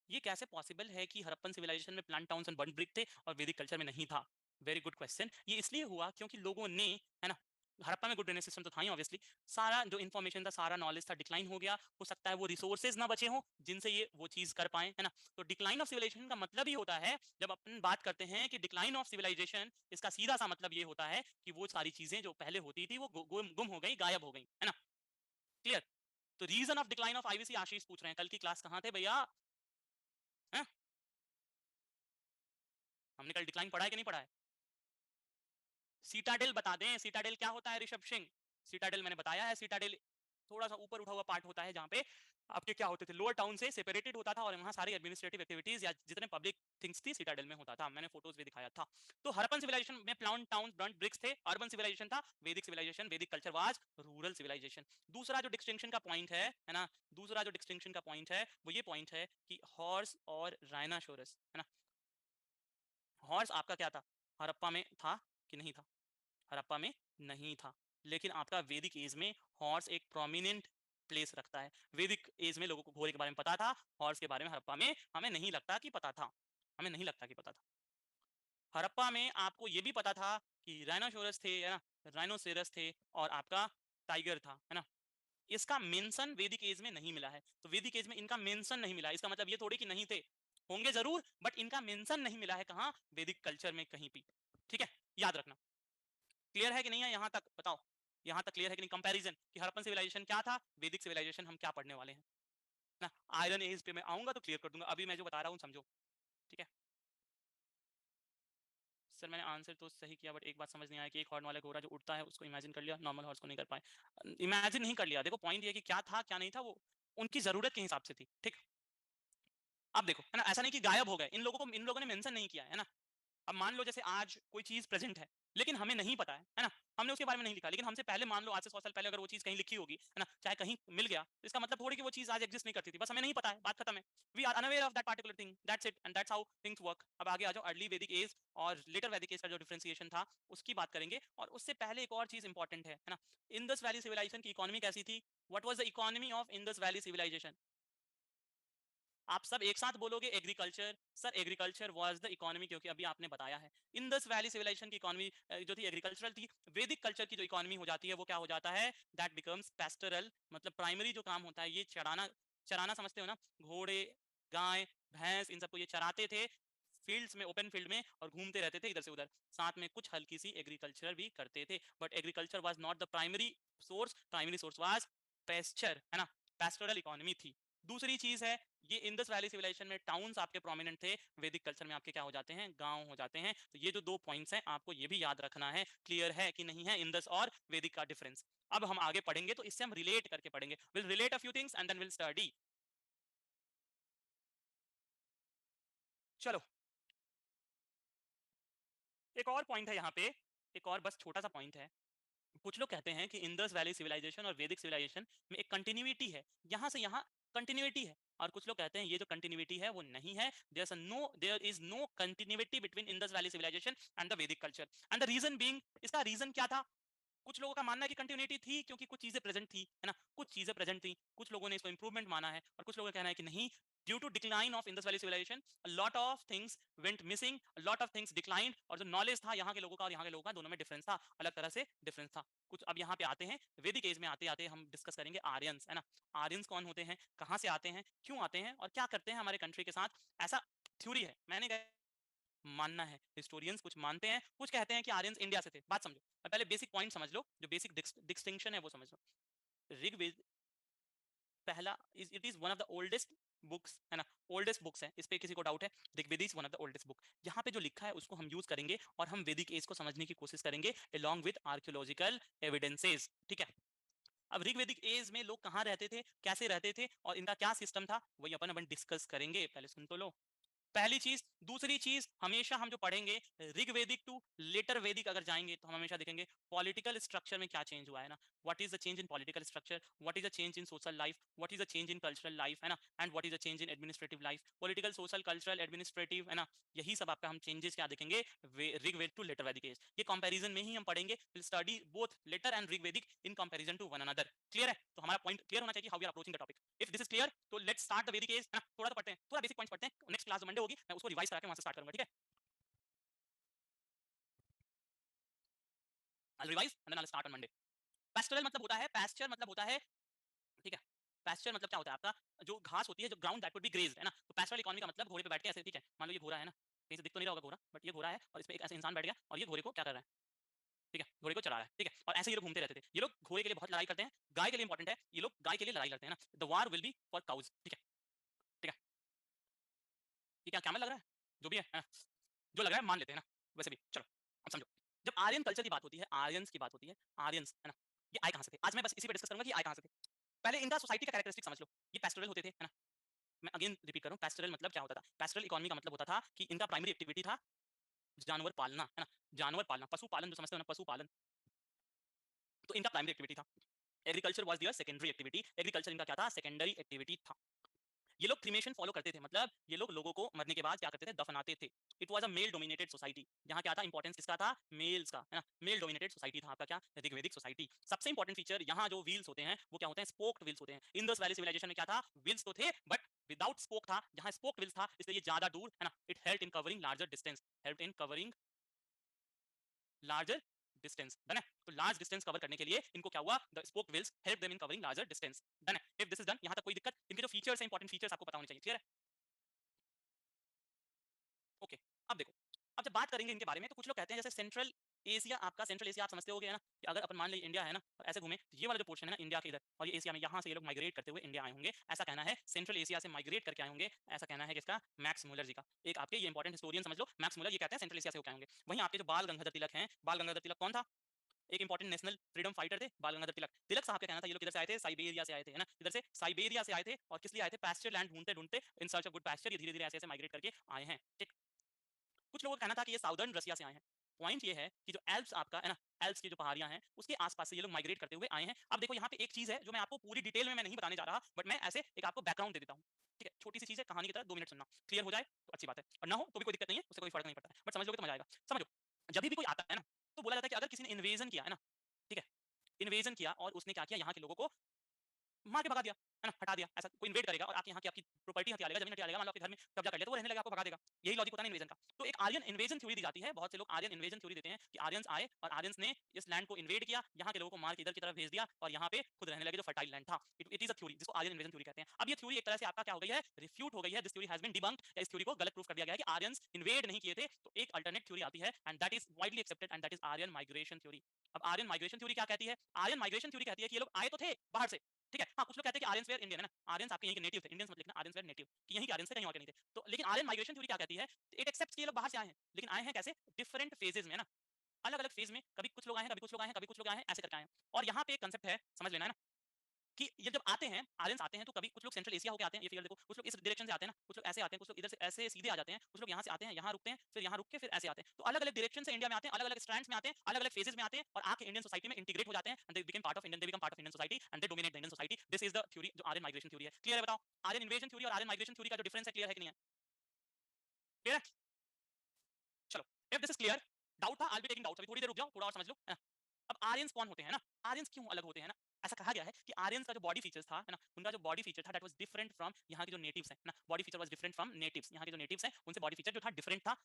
ये कैसे पॉसिबल है कि हड़प्पन सिविलाइजेशन में plant towns and burn brick थे और वैदिक कल्चर में नहीं था? Very good question. ये इसलिए हुआ क्योंकि लोगों ने, है ना, हड़प्पा में गुड ड्रेनेज सिस्टम तो था ही ऑब्वियसली, सारा जो इन्फॉर्मेशन था, सारा नॉलेज था, डिक्लाइन हो गया। हो सकता है वो रिसोर्सेज ना बचे हों जिनसे ये वो चीज कर पाए, है ना। तो डिक्लाइन ऑफ सिविलाइजेशन का मतलब ही होता है, जब अपन बात करते हैं कि डिक्लाइन ऑफ सिविलाइजेशन, इसका सीधा सा मतलब ये होता है कि वो सारी चीजें जो पहले होती थी वो गुम हो गई, गायब हो गई, है ना। क्लियर? तो reason of decline of IVC Ashish पूछ रहे हैं, कल की क्लास कहाँ थे भैया? हैं? हमने कल डिक्लाइन पढ़ा है कि नहीं पढ़ा है? सीटाडेल बता दें, सीटाडेल क्या होता है ऋषभ सिंह? सीटाडेल मैंने बताया है, सीटाडेल थोड़ा सा ऊपर उठा हुआ पार्ट होता है जहां पे आपके क्या होते थे, लोअर टाउन से सेपरेटेड होता था और वहां सारी एडमिनिस्ट्रेटिव एक्टिविटीज या जितने पब्लिक थिंग्स थी सीटाडेल में होता था। मैंने फोटोज भी दिखाया था। तो हरपन सिविलाइजेशन में प्लांट टाउन बर्न्ड ब्रिक्स थे, अर्बन सिविलाइजेशन था, वैदिक सिविलाइजेशन, वैदिक कल्चर वाज रूरल सिविलाइजेशन। दूसरा जो डिस्टिंक्शन का पॉइंट है ना, दूसरा जो डिस्टिंक्शन का पॉइंट है वो ये पॉइंट है कि हॉर्स और राइनासोरस, है ना। हॉर्स आपका क्या था, हड़प्पा में था कि नहीं था? हड़प्पा में नहीं था, लेकिन आपका वैदिक एज में हॉर्स एक प्रोमिनेंट प्लेस रखता है। वैदिक एज में लोगों को घोड़े के बारे में पता था, हॉर्स के बारे में हड़प्पा में हमें नहीं लगता कि पता था, हमें नहीं लगता कि पता था। हड़प्पा में आपको ये भी पता था कि राइनोसोरस थे, है ना, राइनोसेरस थे और आपका टाइगर था, है ना। इसका मेंशन वैदिक एज में नहीं मिला है, तो वैदिक एज में इनका मेंशन नहीं मिला, इसका मतलब ये थोड़ी कि नहीं थे, होंगे जरूर, बट इनका मेंशन नहीं मिला है कहाँ, वैदिक कल्चर में कहीं भी। ठीक है, याद रखना। क्लियर है कि नहीं है यहाँ तक? बताओ, यहाँ तक क्लियर है कि नहीं? कंपैरिजन कि हड़प्पन सिविलाइजेशन क्या था, वैदिक सिविलाइजेशन हम क्या पढ़ने वाले हैं ना। आयरन एज पे मैं आऊंगा तो क्लियर कर दूंगा, अभी मैं जो बता रहा हूँ समझो। ठीक है सर, मैंने आंसर तो सही किया, बट एक बात समझ नहीं आया कि एक हॉर्न वाला घोड़ा जो उड़ता है उसको इमेजिन कर लिया, नॉर्मल हॉर्स को नहीं कर पाए। इमेजिन नहीं कर लिया, देखो पॉइंट ये कि क्या था क्या नहीं था वो उनकी जरूरत के हिसाब से थी। ठीक, अब देखो, है ना, ऐसा नहीं कि गायब हो गए, इन लोगों ने मेंशन नहीं किया है ना। अब मान लो जैसे आज कोई चीज प्रेजेंट है लेकिन हमें नहीं पता है ना, हमने उसके बारे में नहीं लिखा, लेकिन हमसे पहले मान लो आज से 100 साल पहले अगर वो चीज कहीं लिखी होगी, है ना, चाहे कहीं मिल गया, तो इसका मतलब थोड़ी कि वो चीज आज एग्जिस्ट नहीं करती थी, बस हमें नहीं पता है, बात खत्म है। We are unaware of that particular thing, that's it and that's how things work. अब आगे आ जाओ, अर्ली वैदिक एज और लेटर वैदिक एज का जो डिफरेंशिएशन था उसकी बात करेंगे, और उससे पहले एक और चीज इंपॉर्टेंट है ना। इंडस वैली सिविलाइजेशन की इकोनॉमी कैसी थी? What was the economy of Indus valley civilization? आप सब एक साथ बोलोगे agriculture. Sir agriculture was the economy, क्योंकि अभी आपने बताया है इंडस वैली सिविलाइजेशन की इकोनॉमी जो थी एग्रीकल्चरल थी। वैदिक कल्चर की जो इकोनॉमी हो जाती है वो क्या हो जाता है, दैट बिकम्स पेस्टरल। मतलब प्राइमरी जो काम होता है ये चराना, चराना समझते हो ना, घोड़े, गाय, भैंस, इन सबको ये चराते थे फील्ड्स में, ओपन फील्ड में, और घूमते रहते थे इधर से उधर, साथ में कुछ हल्की सी एग्रीकल्चर भी करते थे, but agriculture was not the primary source, primary source was pasture, है ना, पेस्टोरल इकोनॉमी थी। दूसरी चीज है, ये इंडस वैली सिविलाइजेशन में टाउन्स आपके प्रोमिनेंट थे, वैदिक कल्चर में आपके क्या हो जाते हैं, गांव हो जाते हैं। तो ये जो दो पॉइंट्स हैं आपको ये भी याद रखना है। क्लियर है कि नहीं है इंडस और वैदिक का डिफरेंस? अब हम आगे पढ़ेंगे तो इससे हम रिलेट करके पढ़ेंगे, will relate a few things and then will study. चलो, एक और पॉइंट है यहाँ पे, एक और बस छोटा सा पॉइंट है। कुछ लोग कहते हैं कि इंडस वैली सिविलाइजेशन और वैदिक सिविलाइजेशन में एक कंटिन्यूटी है, यहां से यहां कंटिन्यूटी है, और कुछ लोग कहते हैं ये जो कंटिन्यूटी है वो नहीं है, there is no continuity between Indus valley civilisation and the Vedic culture. And the reason being, इसका रीजन क्या था? कुछ लोगों का मानना है कि कंटिन्यूटी थी क्योंकि कुछ चीजें प्रेजेंट थी, है ना, कुछ चीजें प्रेजेंट थी, कुछ लोगों ने इसको इंप्रूवमेंट माना है, और कुछ लोगों का कहना है कि नहीं, due to decline of Indus valley civilization a lot of things went missing, a lot of things declined, और जो नॉलेज था यहाँ के लोगों का और यहाँ के लोगों का दोनों में डिफरेंस था, अलग तरह से डिफरेंस था कुछ। अब यहाँ पे आते हैं वैदिक एज में, आते आते हम डिस्कस करेंगे आर्यंस, है ना। आर्यंस कौन होते हैं, कहाँ से आते हैं, क्यों आते हैं और क्या करते हैं हमारे कंट्री के साथ, ऐसा थ्योरी है, मैंने मानना है। हिस्टोरियंस कुछ मानते हैं, कुछ कहते हैं कि आर्यंस इंडिया से थे। बात समझो, अब पहले बेसिक पॉइंट समझ लो, जो बेसिक डिस्टिंक्शन है वो समझ लो। ऋग्वेद पहला, it is one of the oldest books, है ना, ओल्डेस्ट बुक्स है, इस पे किसी को डाउट है? Rigveda is one of the oldest book, यहाँ पे जो लिखा है उसको हम यूज करेंगे और हम वैदिक एज को समझने की कोशिश करेंगे along विद आर्कियोलॉजिकल एविडेंसेस। ठीक है, अब ऋग्वेदिक एज में लोग कहाँ रहते थे, कैसे रहते थे और इनका क्या सिस्टम था, वही अपन अपन डिस्कस करेंगे। पहले सुन तो लो, पहली चीज। दूसरी चीज, हमेशा हम जो पढ़ेंगे ऋग्वेदिक टू लेटर वैदिक अगर जाएंगे तो हम हमेशा देखेंगे पॉलिटिकल स्ट्रक्चर में क्या चेंज हुआ है ना, what is the change in political structure, what is the change in social life, what is the change in cultural life, है ना, and what is the change in administrative life, political social cultural administrative, है ना, यही सब आपका हम changes क्या देखेंगे Rigveda to later Vedic age. ये कंपैरिजन में ही हम पढ़ेंगे, will study both later and Rigvedic in comparison to one another. Clear है? तो हमारा पॉइंट क्लियर होना चाहिए how we are approaching the topic. If this is clear तो let's start the Vedic age, है ना। थोड़ा तो पढ़ते हैं, थोड़ा बेसिक पॉइंट्स पढ़ते हैं, नेक्स्ट क्लास मंडे होगी मैं उसको रिवाइज करा के वहां से स्टार्ट करूंगा, ठीक है। I'll revise and then I'll start on Monday. Pastoral मतलब होता है, pasture मतलब होता है, ठीक है। pasture मतलब क्या होता है आपका, जो घास होती है, जो ground that would B grazed, है ना। तो pastoral इकोनॉमी का मतलब घोड़े पे बैठ के ऐसे, ठीक है, मान लो ये घोड़ा है ना, कहीं से दिख तो नहीं रहा होगा घोड़ा, बट ये घोड़ा है और इस पे एक ऐसे इंसान बैठ गया और ये घोड़े को क्या कर रहा है, ठीक है, घोड़े को चला रहा है, ठीक है। और ऐसे ये लोग घूमते रहते थे, ये लोग घोड़े के लिए बहुत लड़ाई करते हैं, गाय के लिए इंपॉर्टेंट है, ये लोग गाय के लिए लड़ाई लड़ते हैं ना। The war will be for cows, ठीक है, ठीक है। ये क्या कैमल लग रहा है, जो भी है, जो लग रहा है मान लेते हैं ना, वैसे भी चलो अब समझो। जब आर्यन कल्चर की बात होती है, आर्यंस की बात होती है, आर्यंस, है ना, ये आए कहां से थे, आज मैं बस इसी पे डिस्कस करूंगा कि आए कहां से थे। पहले इनका सोसाइटी का कैरेक्टरिस्टिक समझ लो, ये पेस्टोरल होते थे, है ना। मैं अगेन रिपीट करूं, पेस्टोरल मतलब क्या होता था, पेस्टोरल इकोनॉमी का मतलब होता था कि इनका प्राइमरी एक्टिविटी था जानवर पालना, है ना, जानवर पालना, पशु पालन जो समझते हो ना, पशु पालन, तो इनका प्राइमरी एक्टिविटी था। Agriculture was their secondary activity, agriculture इनका क्या था, सेकेंडरी एक्टिविटी था। ये लोग क्रीमेशन फॉलो करते थे, मतलब ये लोग लोगों को मरने के बाद क्या करते थे, दफनाते थे। It was a male dominated society, यहाँ क्या था, इंपॉर्टेंस किसका था, मेल्स का, है ना, मेल डोमिनेटेड सोसाइटी था आपका क्या, ऋग्वेदिक सोसाइटी। सबसे इंपॉर्टेंट फीचर यहाँ जो व्हील्स होते हैं वो क्या होते हैं, स्पोक्ड व्हील्स होते हैं। इंडस वैली सिविलाइजेशन में क्या था, व्हील्स तो थे बट विदाउट स्पोक था, जहां स्पोक्ड व्हील्स था इसलिए ये ज्यादा दूर, है ना, it help in covering larger distance, help in covering larger distance, done है। तो लार्ज डिस्टेंस कवर करने के लिए इनको क्या हुआ, the spoke wheels help them in covering larger distance, done है। इफ दिस इज डन, यहां तक कोई दिक्कत, इनके जो फीचर्स हैं, इंपॉर्टेंट फीचर्स आपको पता होने चाहिए, क्लियर है। ओके, अब देखो, अब जब बात करेंगे इनके बारे में तो कुछ लोग कहते हैं जैसे सेंट्रल एशिया, आपका सेंट्रल एशिया आप समझते होगे, है ना, कि अगर अपन मान लीजिए इंडिया है ना और ऐसे घूमे तो ये वाला जो पोर्शन है ना इंडिया के इधर, और ये एशिया में, यहाँ से ये लोग माइग्रेट करते हुए इंडिया आए होंगे, ऐसा कहना है। सेंट्रल एशिया से माइग्रेट करके आए होंगे, ऐसा कहना है किसका, मैक्स मुलर जी का। एक आपके ये इंपॉर्टेंट हिस्टोरियन समझ लो, मैक्स मुलर ये कहते हैं सेंट्रल एशिया से होकर आए होंगे। वहीं आपके जो बाल गंगाधर तिलक हैं, बाल गंगाधर तिलक कौन था, एक इंपॉर्टेंट नेशनल फ्रीडम फाइटर थे बाल गंगाधर तिलक। तिलक साहब का कहना था ये लोग किधर से आए थे, साइबेरिया से आए थे, है ना, इधर से साइबेरिया से आए थे, और किस लिए आए थे, पैस्चर लैंड ढूंढते ढूंढते, in search of good pasture, ये धीरे धीरे ऐसे ऐसे माइग्रेट करके आए हैं, ठीक। कुछ लोगों का कहना था कि ये साउदर्न रसिया से आए हैं। पॉइंट ये है कि जो एल्प्स आपका है ना, एल्प्स की जो पहाड़ियां हैं उसके आसपास से ये लोग माइग्रेट करते हुए आए हैं। अब देखो यहाँ पे एक चीज है जो मैं आपको पूरी डिटेल में मैं नहीं बताने जा रहा, बट मैं ऐसे एक आपको बैकग्राउंड दे देता हूँ, ठीक है, छोटी सी चीज है, कहानी की तरह 2 मिनट सुनना, क्लियर हो जाए तो अच्छी बात है, और ना हो तो भी कोई दिक्कत नहीं है, उससे कोई फर्क नहीं पड़ता है, बट समझ लोगे तो मजा आएगा। समझो, जब भी कोई आता है ना तो बोला जाता है कि अगर किसी ने इन्वेजन किया है ना, ठीक है, इन्वेजन किया और उसने क्या किया, यहाँ के लोगों को मार के भगा दिया, है ना, हटा दिया, ऐसा कोई इन्वेड करेगा और आके यहाँ की आपकी प्रॉपर्टी हथिया लेगा, जमीन हथिया लेगा, मान लो आपके घर में कब्जा कर लिया तो वो रहने लगा, आपको भगा देगा। यही लॉजिक होता है इन्वेजन का। तो एक आर्यन इन्वेजन थ्योरी दी जाती है, बहुत से लोग आर्यन इन्वेजन थ्योरी देते हैं कि आर्यंस आए और आर्यंस ने इस लैंड को इन्वेड किया, यहाँ के लोगों को मार के इधर की तरफ भेज दिया और यहाँ पे खुद रहने लगे, जो फर्टाइल लैंड था। इट इज अ थ्योरी जिसको आर्यन इन्वेजन थ्योरी कहते हैं। अब ये थ्योरी एक तरह से आपका क्या हो गई है, रिफ्यूट हो गई है, this theory has been debunked, या इस थ्योरी को गलत प्रूफ कर दिया गया है कि आर्यंस इन्वेड नहीं किए थे। तो एक अल्टरनेट थ्योरी आती है and that is widely accepted and that is Aryan migration theory. अब आर्यन माइग्रेशन थ्योरी क्या कहती है, आर्यन माइग्रेशन थ्योरी कहती है कि ये लोग आए तो थे बाहर से, ठीक है, हाँ, कुछ लोग कहते हैं कि आर्यंस वेयर इंडियन, है ना, आर्यंस आपके यहीं के नेटिव थे, इंडियंस मत लिखना, आर्यंस वेयर नेटिव, कि यहीं के आर्यंस थे, कहीं और के नहीं थे। तो लेकिन आर्यन माइग्रेशन थ्योरी क्या कहती है, इट एक्सेप्ट्स कि ये लोग बाहर से आए हैं, लेकिन आए हैं कैसे, डिफरेंट फेजेस में, है ना, अलग अलग फेज में, कभी कुछ लोग आए हैं, कभी कुछ लोग आए हैं, कभी कुछ लोग आए हैं, ऐसे करके आए हैं। और यहाँ पे एक कंसेप्ट है, समझ लेना, है ना, कि ये जब आते हैं, आर्यंस आते हैं तो कभी कुछ लोग सेंट्रल एशिया होके आते हैं, ये फिगर देखो, कुछ लोग इस डायरेक्शन से आते हैं ना, कुछ लोग ऐसे आते हैं, कुछ लोग इधर से ऐसे सीधे आ जाते हैं, कुछ लोग यहाँ से आते हैं, यहाँ रुकते हैं, फिर यहाँ रुक के फिर ऐसे आते हैं। तो अलग अलग डायरेक्शन से इंडिया में आते हैं, अलग अलग स्ट्रैंड्स में आते हैं, अलग अलग फेजेस में आते हैं, और आके इंडियन सोसाइटी में इंटीग्रेट हो जाते हैं, and they become part of Indian, they become part of Indian society and they dominate the Indian society. This is the theory जो आर्यन माइग्रेशन थ्योरी है। क्लियर है? बताओ, आर्यन इन्वेजन थ्योरी और Aryan migration theory का जो डिफरेंस है, clear है कि नहीं है? क्लियर है? चलो, if this is clear, doubt था, I will be taking doubts, अभी थोड़ी देर रुक जाओ, थोड़ा और समझ लो, है ना। अब आर्यंस कौन होते हैं ना, आर्यंस क्यों अलग होते हैं ना, ऐसा कहा गया है कि आर्यंस का जो बॉडी फीचर्स था, है ना, उनका जो बॉडी फीचर था दैट वाज डिफरेंट फ्रॉम यहाँ के जो नेटिव्स हैं ना, body feature was different from natives, यहाँ के जो नेटिव्स हैं उनसे बॉडी फीचर जो था डिफरेंट था।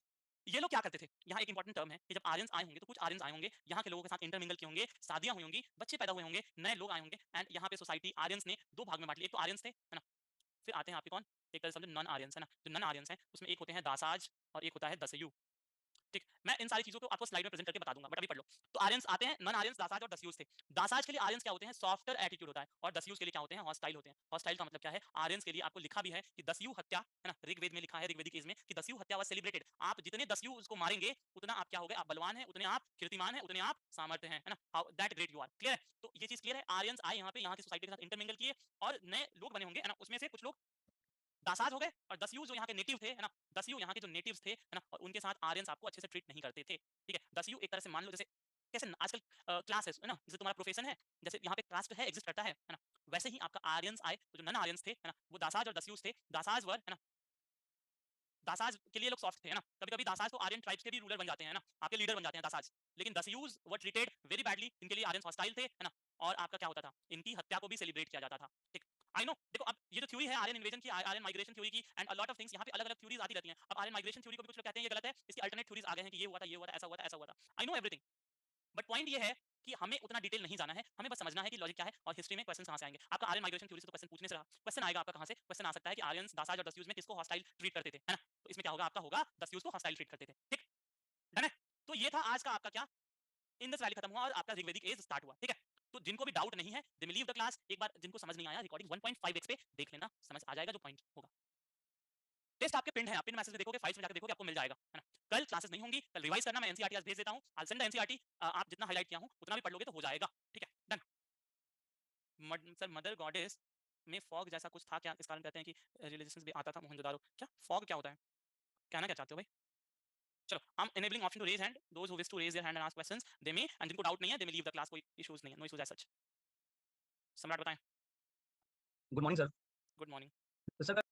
ये लोग क्या करते थे, यहाँ एक इंपॉर्टेंट टर्म है कि जब आर्यंस आए होंगे तो कुछ आर्यंस आए होंगे, यहाँ के लोगों के साथ इंटरमिंगल किए होंगे, शादियां हुई होंगी, बच्चे पैदा हुए होंगे, नए लोग आए होंगे, एंड यहाँ पे सोसाइटी आर्यंस ने दो भाग में बांट ली, एक तो आर्यंस थे, है ना, फिर आते हैं आपके कौन, एक तरह से समझो नन आर्यंस, है ना, जो नन आर्यंस हैं उसमें एक होते हैं दासाज और एक होता है दसयू, ठीक। मैं इन सारी चीजों को आपको स्लाइड में प्रेजेंट करके बता दूंगा, बट अभी पढ़ लो। तो आर्यंस आते हैं, नन आर्यंस दासाज और दस्यूज थे। दासाज के लिए आर्यंस क्या होते हैं, सॉफ्टर एटीट्यूड होता है, और दस्यूज के लिए क्या होते हैं, हॉस्टाइल होते हैं। हॉस्टाइल का मतलब क्या है, आर्यंस के लिए आपको लिखा भी है कि दस्यु हत्या, है ना, ऋग्वेद में लिखा है, ऋग्वेदिक एज में, कि दस्यु हत्या वाज सेलिब्रेटेड। आप जितने दस्यु उसको मारेंगे उतना आप क्या हो गए, आप बलवान है, उतने आप कीर्तिमान है, उतने आप सामर्थ्य है ना, how that great you are. Clear है? तो ये चीज क्लियर है। आर्यंस आए यहाँ पे, यहाँ की सोसाइटी के साथ इंटरमिंगल किए और नए लोग बने होंगे, है ना, उसमें से कुछ लोग दासाज हो गए, और 10 यू जो यहाँ के नेटिव थे, है ना, 10 यू यहाँ के जो नेटिव्स थे, है ना, और उनके साथ आर्यंस आपको अच्छे से ट्रीट नहीं करते थे, ठीक है। 10 यू एक तरह से मान लो जैसे कैसे आजकल क्लासेस है ना, जैसे तुम्हारा प्रोफेशन है, जैसे यहाँ पे कास्ट है, एग्जिस्ट करता है ना, वैसे ही आपका आर्यंस आए, तो जो नन आर्यंस थे, है ना, वो दासाज और 10 यूज थे। दासाज वर, है ना, दासाज के लिए लोग सॉफ्ट थे, है ना, कभी कभी दासाज तो आर्यन ट्राइब्स के भी रूलर बन जाते हैं ना, आपके लीडर बन जाते हैं दासाज। लेकिन Dasyus were treated very badly, इनके लिए आर्यन हॉस्टाइल थे, है ना, और आपका क्या होता था, इनकी हत्या को भी सेलिब्रेट किया जाता था, ठीक। आई नो, देखो अब ये जो थ्योरी है आर्यन इन्वेजन की, आर्यन माइग्रेशन थ्योरी की, and a lot of things, यहाँ पे अलग अलग थ्योरीज आती रहती हैं। अब आर्यन माइग्रेशन थ्योरी को भी कुछ लोग कहते हैं ये गलत है, इसकी अल्टरनेट थ्योरीज आ गए हैं कि ये हुआ था, ये हुआ था, ऐसा हुआ था, ऐसा हुआ था। I know everything, but point ये है कि हमें उतना डिटेल नहीं जाना है, हमें बस समझना है कि लॉजिक क्या है और हिस्ट्री में क्वेश्चन कहां से आएंगे। आपका आर्यन माइग्रेशन थ्योरी से तो क्वेश्चन पूछने से रहा, क्वेश्चन आएगा आपका कहां से, क्वेश्चन आ सकता है कि आर्यंस दासाज और दस्यूज में किसको हॉस्टाइल ट्रीट करते थे, है ना, तो इसमें क्या होगा, आपका होगा दस्यूज को हॉस्टाइल ट्रीट करते थे, ठीक। डन है। तो ये था आज का आपका क्या, इंडस वैली खत्म हुआ और आपका ऋग्वेदिक एज स्टार्ट हुआ, ठीक है। तो जिनको भी डाउट नहीं है they will leave the class, एक बार जिनको समझ नहीं आया रिकॉर्डिंग 1.5x पे देख लेना, समझ आ जाएगा जो पॉइंट होगा। टेस्ट आपके पिन है, आप पिन मैसेज में देखोगे, फाइल्स में जाकर देखोगे, आपको मिल जाएगा, है ना। कल क्लासेस नहीं होंगी, कल रिवाइज करना, मैं एनसीईआरटी आज भेज देता हूं, आई सेंड द एनसीईआरटी, आप जितना हाईलाइट किया हूं उतना भी पढ़ लोगे तो हो जाएगा, ठीक है, डन। सर मदर गॉडेस में फॉग जैसा कुछ था क्या, इस कारण कहते हैं कि रिलीजियस भी आता था मोहनजोदारो, क्या फॉग क्या होता है, कहना क्या चाहते हो भाई। चलो, I'm enabling option to raise hand, those who wish to raise their hand and ask questions they may, and जिनको डाउट नहीं है they may leave the class, कोई इश्यूज नहीं है, नो इश्यूज एज सच। सम्राट बताएं। Good morning sir. Good morning. तो sir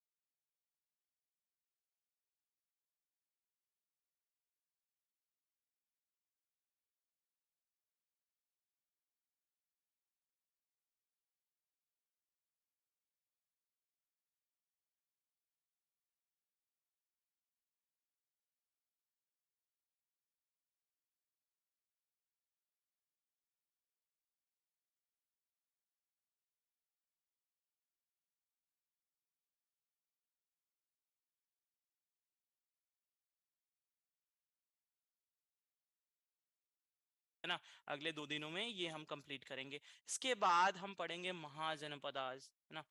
है ना, अगले 2 दिनों में ये हम कंप्लीट करेंगे। इसके बाद हम पढ़ेंगे महाजनपदास, है ना,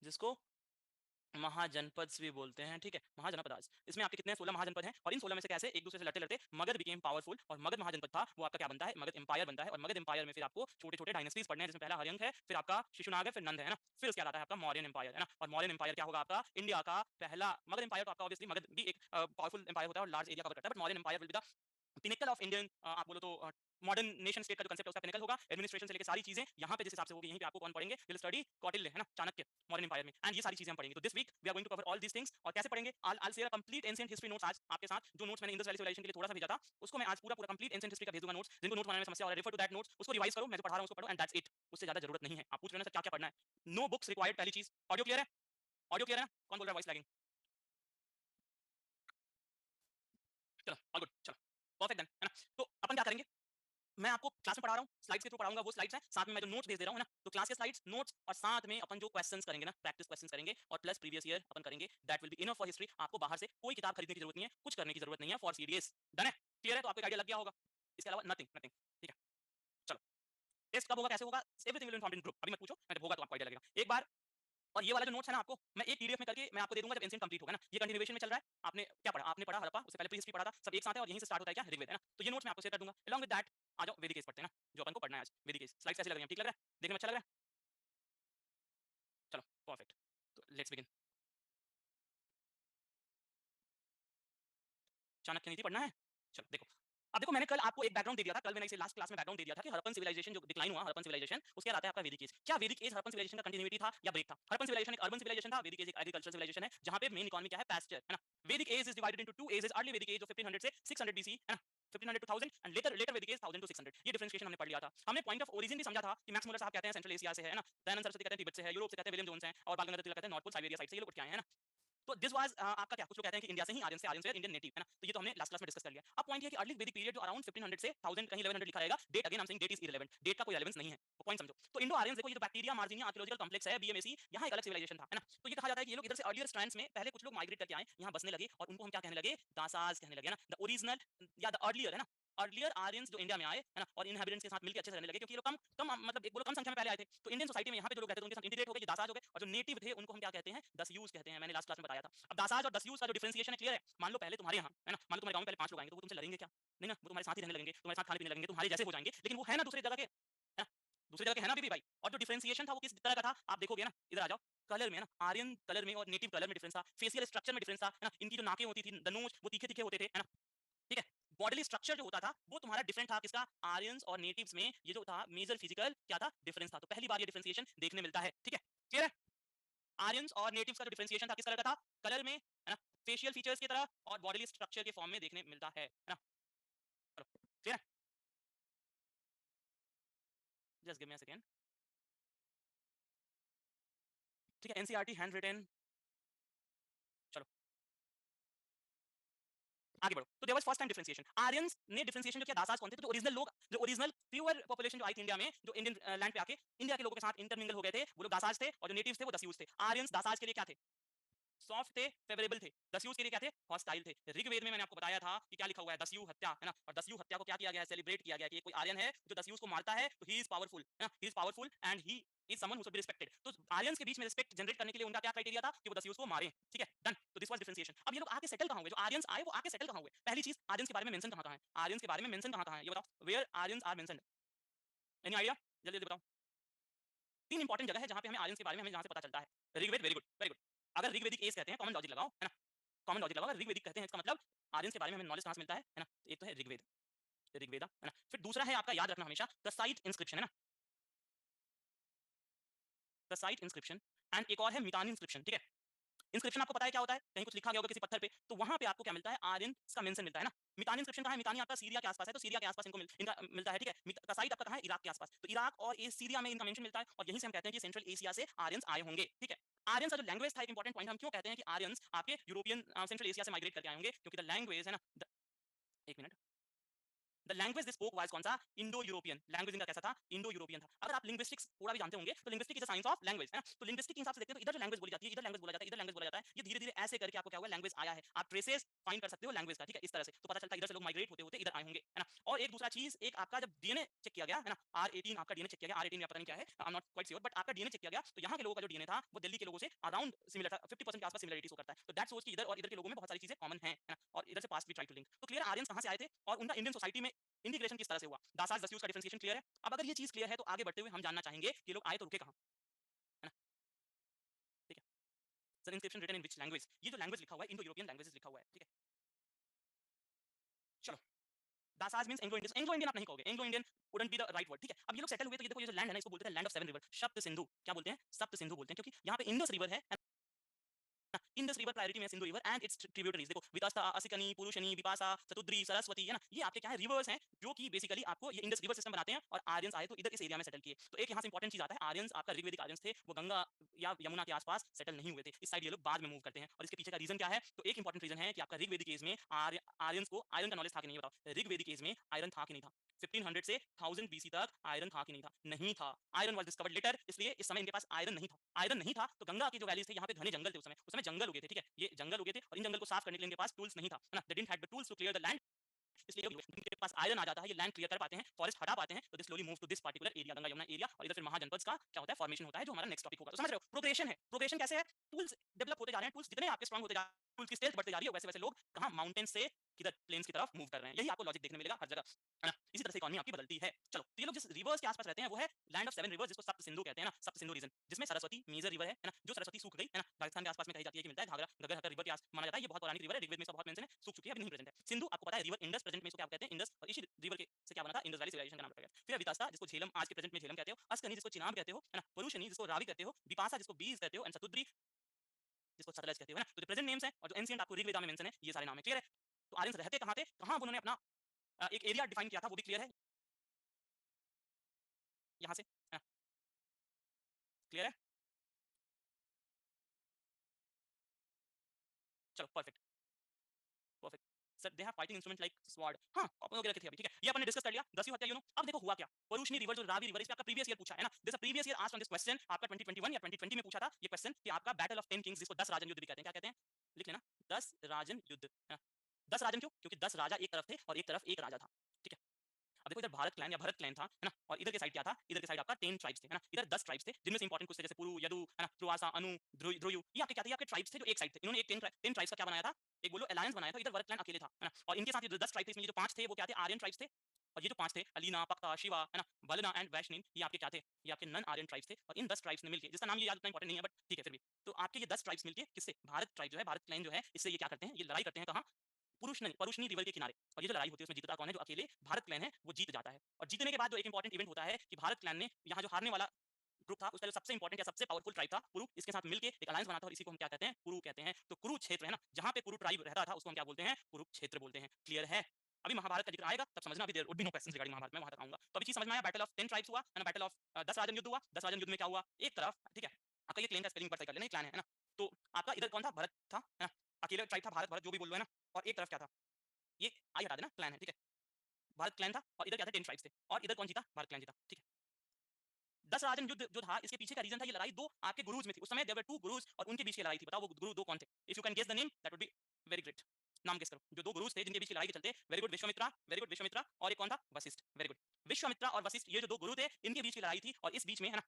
जिसको महाजनपद भी बोलते हैं, ठीक है, महाजनपदास। इसमें आपके कितने 16 महाजनपद हैं, और इन 16 में से कैसे एक दूसरे से लड़ते लड़ते मगध बिकेम पावरफुल, और मगध महाजनपद था वो आपका क्या बनता है, मगध एम्पायर बनता है, और मगध एम्पायर में फिर आपको छोटे छोटे डायनेस्टीज पढ़ने हैं, जिसमें पहला हर्यंक है, फिर आपका शिशुनाग है, फिर नंद है ना, फिर उसके आता है आपका मौर्यन एम्पायर, है ना, और मौर्यन एम्पायर क्या होगा आपका इंडिया का पहला। मगध एम्पायर तो आपका ऑब्वियसली मगध भी एक पावरफुल एम्पायर होता है और लार्ज एरिया कवर करता है, but Mauryan empire will be the pinnacle of Indian, आप बोलो तो मॉडर्न नेशन स्टेट का जो कंसेप्ट है उसका पिनेकल होगा, एडमिनिस्ट्रेशन से लेकर सारी चीजें यहाँ पे जिस हिसाब से होगी, यहीं पे आपको कौन पढ़ेंगे, विल स्टडी कौटिल्य, है ना, चाणक्य, मॉडर्न एम्पायर में, एंड ये सारी चीजें हम पढ़ेंगे। तो this week we are going to cover all these things, और कैसे पढ़ेंगे, I share complete ancient history notes आज आपके साथ, जो नोट्स मैंने इंडस वैली सिविलाइजेशन के लिए थोड़ा सा भेजा था, उसको मैं आज पूरा पूरा कंप्लीट एंशिएंट हिस्ट्री का भेज दूंगा नोट्स, जिनको नोट बनाने में समस्या हो रहा है रेफर टू दैट नोट्स, उसको रिवाइज करो, मैं जो पढ़ा रहा हूं उसको पढ़ो, एंड दैट्स इट, उससे ज्यादा जरूरत नहीं है। आप पूछ रहे हो ना सर क्या क्या पढ़ना है, नो बुक्स रिक्वायर्ड, पहली चीज। ऑडियो क्लियर है, ऑडियो क्लियर है, कौन बोल रहा है वॉइस लैगिंग, चलो ऑल गुड, चलो परफेक्ट देन, है ना। तो अपन क्या करेंगे, मैं आपको क्लास में पढ़ा रहा हूँ, स्लाइड्स के थ्रू पढ़ाऊंगा, वो स्लाइड्स हैं, साथ में मैं जो नोट्स भेज दे रहा हूँ, है ना, तो क्लास के स्लाइड्स नोट्स, और साथ में अपन जो क्वेश्चंस करेंगे ना, प्रैक्टिस क्वेश्चंस करेंगे, और प्लस प्रीवियस ईयर अपन करेंगे, that will be enough for history. आपको बाहर से कोई किताब खरीदने की जरूरत नहीं है, कुछ करने की जरूरत नहीं है फॉर सीडीएस, डन है, क्लियर है, तो आपको आइडिया लग गया होगा, इसके अलावा नथिंग नथिंग, ठीक है। चलो, टेस्ट कब होगा, कैसे होगा, everything will be informed in group, अभी मत पूछो, जब होगा तो आपको आइडिया लगेगा एक बार। और ये वाला जो नोट्स है ना, आपको मैं एक पीडीएफ में करके मैं आपको दे दूंगा जब एंशिएंट कंप्लीट होगा ना, ये कंटिन्यूएशन में चल रहा है। आपने क्या पढ़ा, आपने पढ़ा हड़प्पा, उससे पहले प्री हिस्ट्री पढ़ा था, सब एक साथ है, और यहीं से स्टार्ट होता है क्या, ऋग्वेद, है ना, तो ये नोट्स मैं आपको शेयर कर दूंगा। अलॉन्ग विद दैट आ जाओ वैदिक एज पढ़ते हैं ना, जो अपन को पढ़ना है आज, वैदिक एज। स्लाइड्स कैसे लग रही हैं, ठीक लग रहा है, देखने में अच्छा लग रहा है, चलो परफेक्ट, तो लेट्स बिगिन। चाणक्य नीति पढ़ना है, चलो देखो। अब देखो, मैंने कल आपको एक बैकग्राउंड दे दिया था, कल मैंने इसे लास्ट क्लास में बैकग्राउंड दे दिया था कि हड़प्पन सिविलाइजेशन जो डिक्लाइन हुआ, हड़प्पन सिविलाइजेशन, उसके बाद आता है आपका वैदिक एज। क्या वैदिक एज हड़प्पन सिविलाइजेशन का कंटिन्यूटी था या ब्रेक था। हड़प्पन सिविलाइजेशन एक अर्बन सिविलाइजेशन था, वैदिक एज एक एग्रीकल्चर सिविलाइजेशन है, जहां पे मेन इकोनॉमी क्या है, पास्चर, है ना। Vedic age is divided into two ages, early Vedic age जो 1500 से 600 बीसी, है ना, 1500 to 1000, and later Vedic as 1000 to 600। ये डिफरेंशिएशन हमने पढ़ लिया था। हमने पॉइंट ऑफ ओरिजिन भी समझा था कि मैक्स मुलर साहब कहते हैं सेंट्रल एशिया से है ना, दयानंद सरस्वती कहते हैं तिब्बत से है, यूरोप से कहते हैं विलियम जोन्स हैं, और बाल गंगाधर तिलक कहते हैं नॉर्थ पोल साइबेरिया साइड से ये लोग उठ के आए हैं ना। तो दिस वाज आपका क्या, कुछ लोग कहते हैं कि इंडिया से ही आर्यन से, आर्यन से इंडियन नेटिव, है ना, तो ये तो हमने लास्ट क्लास में डिस्कस कर लिया। अब पॉइंट ये है कि अर्ली वैदिक पीरियड जो अराउंड 1500 से 1000 कहीं 1100 लिखा रहेगा, date again I am saying date is irrelevant, date का कोई रेलेवेंस नहीं है, वो पॉइंट समझो। तो इंडो आर्यंस देखो, ये जो बैक्टीरिया मार्जिनिया आर्कियोलॉजिकल कॉम्प्लेक्स है बीएमएसी, यहाँ एक अलग सिविलाइजेशन था, है ना, तो ये कहा जाता है कि ये लोग इधर से अर्लियर स्ट्रैंड्स में पहले कुछ लोग माइग्रेट करके आए, यहाँ बसने लगे, और उनको हम क्या कहने लगे, दासाज कहने लगे, है ना, द ओरिजिनल या द अर्लियर, है ना, अर्लियर आर्यंस जो इंडिया में आए, है ना, और इनहेबिटेंट्स के साथ मिलकर अच्छे से रहने लगे, क्योंकि ये लोग कम कम मतलब एक बोलो कम संख्या में पहले आए थे, तो इंडियन सोसाइटी में यहाँ पे जो लोग रहते थे उनके साथ इंटीग्रेट हो गए, ये दासाज हो गए, और जो नेटिव थे उनको हम क्या कहते हैं, दस्यूज कहते हैं, मैंने लास्ट क्लास में बताया था। अब दासाज और दस्यूज का जो डिफरेंशिएशन है क्लियर है। मान लो पहले तुम्हारे यहाँ, है ना, मान लो तुम्हारे गांव में पहले 5 लोग आएंगे, तो वो तुमसे लड़ेंगे क्या, नहीं ना, वो तुम्हारे साथ ही रहने लगेंगे, तुम्हारे साथ खाने पीने लगेंगे, तुम्हारे जैसे हो जाएंगे, लेकिन वो है ना दूसरी जगह के, है ना, दूसरी जगह के है ना अभी भी भाई। और जो डिफरेंशिएशन था वो किस तरह का था, आप देखोगे ना, इधर आ जाओ, कलर में, है ना, आर्यन कलर में और नेटिव कलर में डिफरेंस था, फेशियल स्ट्रक्चर में डिफरेंस था, है ना, इनकी जो नाकें होती थी, दनोज वो तीखे-तीखे होते थे, है ना, ठीक है। बॉडीली स्ट्रक्चर जो होता था वो तुम्हारा डिफरेंट था, किसका, आर्यंस और नेटिव्स में ये जो था मेजर फिजिकल क्या था, डिफरेंस था। तो पहली बार ये डिफरेंशिएशन देखने मिलता है, ठीक है, क्लियर है। आर्यंस और नेटिव्स का जो डिफरेंशिएशन था किस कलर का था, कलर में, है ना, फेशियल फीचर्स की तरह और बॉडीली स्ट्रक्चर के फॉर्म में देखने मिलता है ना। चलो क्लियर है, just give me a second, ठीक है। एनसीईआरटी हैंड रिटन, चलो आगे बढ़ो। तो there was first time differentiation, Aryans ने डिफरेंशिएशन जो किया, दासाज कौन थे, तो जो ओरिजिनल लोग, जो ओरिजिनल प्योर पॉपुलेशन जो आई थी इंडिया में, जो इंडियन लैंड पे आके इंडिया के लोगों के साथ इंटरमिंगल हो गए थे, वो लोग दासाज थे, और जो नेटिव्स थे वो दस्यूज थे। आर्यंस दासाज के लिए क्या थे, सॉफ्ट थे, फेवरेबल थे। दस्यूज के लिए क्या थे, हॉस्टाइल थे। ऋग्वेद में मैंने आपको बताया था कि क्या लिखा हुआ है, दस्यु हत्या, है ना, और दस्यु हत्या को क्या किया गया है, सेलिब्रेट किया गया है कि कोई आर्यन है जो दस्यूज को मारता है, तो ही इज पावरफुल, है ना, he is powerful and he is someone who should be respected. तो आर्यंस के बीच में रिस्पेक्ट जनरेट करने के लिए उनका क्या क्राइटेरिया था कि वो दस्यूज को मारें, ठीक है, डन। तो दिस वाज डिफरेंशिएशन। अब ये लोग आके सेटल कहां हुए, जो आर्यंस आए वो आके सेटल कहां हुए, पहली चीज आर्यंस के बारे में मेंशन कहां कहां है, आर्यंस के बारे में मेंशन कहां कहां है, ये बताओ, where Aryans are mentioned, any idea, जल्दी जल्दी बताओ। तीन इंपॉर्टेंट जगह है जहां पे हमें आर्यंस के बारे में हमें जहां से पता चलता है। Rigveda, very good very good. अगर ऋग्वेदिक एज कहते हैं, कॉमन लॉजिक लगाओ, है ना, कॉमन लॉजिक लगाओ, अगर ऋग्वेदिक कहते हैं इसका मतलब आर्यंस के बारे में हमें नॉलेज कहां से मिलता है ना, एक तो है ऋग्वेद, ऋग्वेदा, है ना, फिर दूसरा है आपका, याद रखना हमेशा, द साइट इंस्क्रिप्शन, है ना, द साइट इंस्क्रिप्शन, एंड एक और है मितान इंस्क्रिप्शन, ठीक है। इंस्क्रिप्शन आपको पता है क्या होता है, कहीं कुछ लिखा गया होगा किसी पत्थर पे, तो वहां पे आपको क्या मिलता है, आर्यन का मेंशन मिलता है ना। मितानी इंस्क्रिप्शन कहां है, मितानी आपका सीरिया के आसपास है, तो सीरिया के आसपास इनका मिलता है, ठीक है। साइट आपका कहां है, इराक के आसपास, तो इराक और ये सीरिया में इनका मेंशन मिलता है, और यहीं से हम कहते हैं कि सेंट्रल एशिया से आर्यंस आए होंगे, ठीक है। आर्यंस का जो लैंग्वेज था, एक इंपॉर्टेंट पॉइंट, हम क्यों कहते हैं कि आर्यंस आपके यूरोपियन सेंट्रल एशिया से माइग्रेट करके आए होंगे, क्योंकि द लैंग्वेज है ना, एक minute, the language they spoke was कौन सा, इंडो यूरोपियन। लैंग्वेज इनका कैसा था, इंडो यूरोपियन था। अगर आप लिंग्विस्टिक्स थोड़ा भी जानते होंगे, तो linguistic is a science of language, है ना। तो लिंग्विस्टिक के हिसाब से देखते हैं तो इधर जो लैंग्वेज बोली जाती है, इधर लैंग्वेज बोला जाता है, इधर लैंग्वेज बोला जाता है, ये धीरे धीरे ऐसे करके आपको क्या हुआ, लैंग्वेज आया है। आप ट्रेसेस फाइंड कर सकते हो लैंग्वेज का, ठीक है, इस तरह से तो पता चलता है इधर से लोग माइग्रेट होते होते इधर आए होंगे, है ना। और एक दूसरा चीज, एक आपका जब डीएनए चेक किया गया, है ना, R18 आपका डीएनए चेक किया गया, R18 या पता नहीं क्या है, I am not quite sure, but आपका डीएनए चेक किया गया, तो यहाँ के लोगों का जो डीएनए था वो दिल्ली के लोगों से अराउंड सिमिलर था, 50% के आसपास सिमिलरिटी शो करता है। तो दैट सोच कि इधर और इधर के लोगों में बहुत सारी चीजें कॉमन है ना, और इधर से पास्ट भी ट्राई टू लिंक। तो क्लियर, आर्यंस कहां से आए थे और उनका इंडियन सोसाइटी में इंटीग्रेशन किस तरह से हुआ, दासाज दस्यूज का डिफरेंशिएशन क्लियर है। अब अगर ये चीज क्लियर है तो आगे बढ़ते हुए हम जानना चाहेंगे कि ये लोग आए तो रुके कहां, है ना, ठीक है। Sir inscription written in which language, ये जो लैंग्वेज लिखा हुआ है इंडो यूरोपियन लैंग्वेजेस लिखा हुआ है, ठीक है। चलो, Dasas means Anglo Indian, Anglo Indian आप नहीं कहोगे, Anglo Indian wouldn't be the right word, ठीक है। अब ये लोग सेटल हुए तो ये देखो, ये जो लैंड है ना, इसको बोलते हैं लैंड ऑफ सेवन रिवर, सप्त सिंधु, क्या बोलते हैं, सप्त सिंधु बोलते हैं, क्योंकि यहाँ पे इंडस रिवर है, इंडस रिवर प्रायोरिटी में, Sindhu river and it's tributaries, देखो वितस्ता, असिकनी, पुरुषनी, विपासा, सतुद्री, सरस्वती, है ना, ये आपके क्या है, रिवर्स हैं, जो कि बेसिकली आपको ये इंडस रिवर सिस्टम बनाते हैं, और आर्यंस आए तो इधर इस एरिया में सेटल किए। तो एक यहाँ से इंपॉर्टेंट चीज आता है, आर्यंस आपका ऋग्वेदिक आर्यंस थे, वो गंगा या यमुना के आसपास सेटल नहीं हुए थे, इस साइड ये लोग बाद में मूव करते हैं, और इसके पीछे का रीजन क्या है, तो एक इंपॉर्टेंट रीजन है कि आपका ऋग्वेदिक एज में आर्यंस को आयरन का नॉलेज था कि नहीं, बताओ, ऋग्वेदिक एज में आयरन था कि नहीं था, 1500 से 1000 बीसी तक आयरन था कि नहीं था, नहीं था। आयरन वाज डिस्कवर्ड लेटर, इसलिए इस समय इनके पास आयरन नहीं था, आयरन नहीं था, तो गंगा की जो वैलीज थे, यहाँ पे घने जंगल थे, उस समय जंगल उगे थे, ठीक है, ये जंगल उगे थे, और इन जंगल को साफ करने के लिए इनके पास टूल्स नहीं था, है ना, they didn't have the tools to clear the land, इसलिए इनके पास आयरन आ जाता है, ये लैंड क्लियर कर पाते हैं, फॉरेस्ट हटा पाते हैं, तो this slowly move to this particular area, Ganga Yamuna area, और इधर फिर महाजनपद का क्या होता है, फॉर्मेशन होता है, जो हमारा नेक्स्ट टॉपिक होगा। तो समझ रहे हो, प्रोग्रेशन है, प्रोग्रेशन कैसे है, टूल्स डेवलप होते जा रहे हैं, टूल्स जितने आपके स्ट्रांग होते जा रहे हैं, टूल्स की स्ट्रेंथ बढ़ती जा रही है, वैसे वैसे लोग कहां माउंटेन से किधर प्लेन्स की तरफ मूव कर रहे हैं, यही आपको लॉजिक देखने मिलेगा हर जगह, है ना। इसी तरह से इकोनॉमी आपकी बदलती है। चलो, तो ये लोग जिस रिवर्स के आसपास रहते हैं वो है लैंड ऑफ सेवन रिवर्स, जिसको सप्त सिंधु कहते हैं ना, सप्त सिंधु रीजन, जिसमें सरस्वती मेजर रिवर है ना, जो सरस्वती सूख गई है ना, राजस्थान के आसपास में कही जाती है कि मिलता है घाघरा गगर हकर रिवर के आस माना जाता है, ये बहुत पुरानी रिवर है, ऋग्वेद में इसका बहुत मेंशन है, सूख चुकी है, अभी नहीं प्रेजेंट है। सिंधु आपको पता है रिवर इंडस, प्रेजेंट में इसको क्या कहते हैं, इंडस, और इसी रिवर के से क्या बना था, इंडस वैली सिविलाइजेशन का नाम रखा गया। फिर वितास्ता, जिसको झेलम आज के प्रेजेंट में झेलम कहते हो, अस्कनी जिसको चिनाब कहते हो, है ना, परुशनी जिसको रावी कहते हो, विपासा जिसको बीज कहते हो, एंड सतुद्री जिसको सतलज कहते हो, है ना। तो जो प्रेजेंट नेम्स हैं और जो एंशिएंट आपको ऋग्वेदा में मेंशन है, ये सारे नाम है, क्लियर है। तो आर्यंस रहते कहाँ थे, कहाँ उन्होंने अपना एक एरिया डिफाइन किया था, वो भी क्लियर है यहाँ से, क्लियर है। चलो perfect, perfect. Sir they have fighting instrument like sword, हाँ अपन वगैरह थे अभी, ठीक है, ये अपन ने डिस्कस कर लिया, दस्यु हत्या, यू नो। अब देखो हुआ क्या, परुष्णी रिवर जो रावी रिवर, इस पे आपका प्रीवियस ईयर पूछा है ना, this previous year asked on this question, आपका 2021 या 2020 में पूछा था ये क्वेश्चन कि आपका बैटल ऑफ 10 किंग्स, जिसको 10 राजन युद्ध भी कहते हैं, क्या कहते हैं, लिख लेना, 10 राजन युद्ध, है ना। 10 राजन क्यों, क्योंकि 10 राजा एक तरफ थे और एक तरफ एक राजा था, ठीक है। अब देखो इधर भारत क्लैन या भरत क्लैन था, है ना, और इधर के साइड क्या था, इधर के साइड आपका 10 ट्राइब्स थे, है ना, इधर 10 ट्राइब्स थे, जिनमें से इंपॉर्टेंट कुछ थे, जैसे पुरु, यदु, है ना, त्रुआसा, अनु, ध्रुयु, ये आपके क्या थे, ये आपके ट्राइब्स थे जो एक साइड थे। इन्होंने एक 10 ट्राइब्स का क्या बनाया था, एक बोलो अलायंस बनाया था, इधर भरत क्लैन अकेले था, है ना, और इनके साथ ये जो 10 ट्राइब थे, इसमें ये जो 5 थे वो क्या थे, आर्यन ट्राइब्स थे, और ये जो 5 थे, अलीना, पक्ता, शिवा, है ना, बलना एंड वैष्णव, ये आपके क्या थे? ये आपके नॉन आर्यन ट्राइब्स थे। और इन 10 ट्राइब्स ने मिलके, जिसका नाम ये याद उतना इंपॉर्टेंट नहीं है बट ठीक है फिर भी, तो आपके ये 10 ट्राइब्स मिलके किससे? भारत ट्राइब जो है, भारत क्लैन जो है, इससे ये क्या करते हैं? ये लड़ाई करते हैं कहाँ? परुष्णी रिवर के किनारे। और ये जो लड़ाई होती है उसमें जीतता कौन है? जो अकेले भारत क्लैन है वो जीत जाता है। और जीतने के बाद जो एक इंपॉर्टेंट इवेंट होता है कि भारत क्लैन ने यहाँ जो हारने वाला ग्रुप था उसका जो सबसे इंपॉर्टेंट या सबसे पावरफुल ट्राइब था कुरु, इसके साथ मिलके एक अलायंस बना था और इसी को हम क्या कहते हैं? कुरु कहते हैं। तो कुरु क्षेत्र है ना, जहाँ पे कुरु ट्राइब रहता था उसको हम क्या बोलते हैं? कुरुक्षेत्र बोलते हैं। क्लियर है? अभी महाभारत का जिक्र आएगा तब समझना, अभी there would be no questions regarding Mahabharata में, वहां तक आऊंगा। तो अभी चीज समझ में आया, बैटल ऑफ 10 ट्राइब्स हुआ है ना, बैटल ऑफ 10 राजन युद्ध हुआ। 10 राजन युद्ध में क्या हुआ? एक तरफ ठीक है, आपका ये क्लेन का स्पेलिंग पता कर लेना, क्लैन है ना, तो आपका इधर कौन था? भरत था, है ना, अकेले ट्राइब था भारत, भरत जो भी बोल लो है ना, और एक तरफ क्या था? ये आई हटा देना, क्लैन है, ठीक है, भारत क्लैन था, और इधर क्या था? 10 ट्राइब्स थे, और इधर कौन जीता? भारत क्लैन जीता, ठीक है। 10 राजन युद्ध जो था, इसके पीछे का रीजन था, ये लड़ाई दो आपके गुरुज में थी। उस समय देयर वर 2 गुरुज और उनके बीच की लड़ाई थी। बताओ वो गुरु दो कौन थे? If you can guess the name that would be very great. नाम गेस करो, जो दो गुरुज थे जिनके बीच की लड़ाई के चलते, very good Vishwamitra, very good Vishwamitra, और एक कौन था? Vashishtha, very good. विश्वामित्रा और वशिष्ठ, ये जो दो गुरु थे, इनके बीच की लड़ाई थी, और इस बीच में है ना,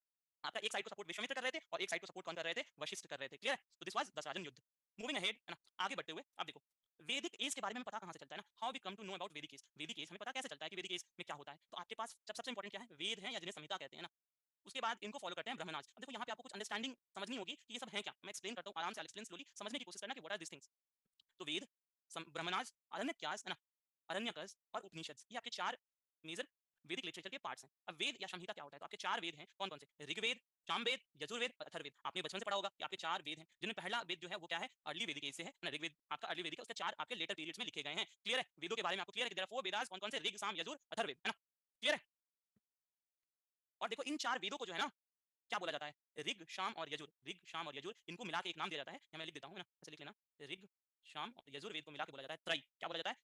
आपका एक साइड को सपोर्ट विश्वामित्र कर रहे थे और एक साइड को सपोर्ट कौन कर रहे थे? वशिष्ठ कर रहे थे। क्लियर है? तो दिस वाज 10 राजन युद्ध। मूविंग अहेड, है ना, आगे बढ़ते हुए अब देखो, वैदिक एज के बारे में पता कहां से चलता है ना, how we come to know about Vedic age. Vedic age हमें पता कैसे चलता है कि वैदिक एज में क्या होता है? तो आपके पास जब सबसे इंपॉर्टेंट क्या है? वेद है, या जिन्हें संहिता कहते हैं ना, उसके बाद इनको फॉलो करते हैं ब्रह्मनाज। अब देखो यहाँ पे आपको कुछ अंडरस्टैंडिंग समझनी होगी कि ये सब है क्या। मैं एक्सप्लेन करता हूँ आराम से, एक्सप्लेन स्लोली, समझने की कोशिश करना कि व्हाट आर दिस थिंग्स। तो वेद, ब्रह्मनाज, अरण्यकास, है ना, अरण्यकास और उपनिषद, ये आपके 4 मेजर वैदिक लिटरेचर के पार्ट्स हैं। अब वेद या संहिता क्या होता है? तो आपके 4 वेद हैं, कौन कौन से? ऋग्वेद, सामवेद, यजुर्वेद और अथर्ववेद। आपने बचपन से पढ़ा होगा कि आपके 4 वेद हैं, जिनमें पहला वेद जो है वो क्या है? अर्ली वैदिक एज से है ना, ऋग्वेद आपका अर्ली वैदिक है, उसके 4 आपके लेटर पीरियड्स में लिखे गए हैं। क्लियर है? वेदों के बारे में आपको क्लियर है कि देयर आर 4 वेदास, कौन कौन से? ऋग, साम, यजुर, अथर्ववेद, है ना, क्लियर है? और देखो इन 4 वेदों को जो है ना, क्या बोला जाता है? ऋग, शाम और यजुर। ऋग, शाम और यजुर, इनको मिला के एक नाम दिया जाता है, या मैं लिख देता हूँ, है ना, ऐसे लिख लेना, ऋग, शाम और यजुर्वेद को मिला के बोला जाता है त्रय। क्या बोला जाता है?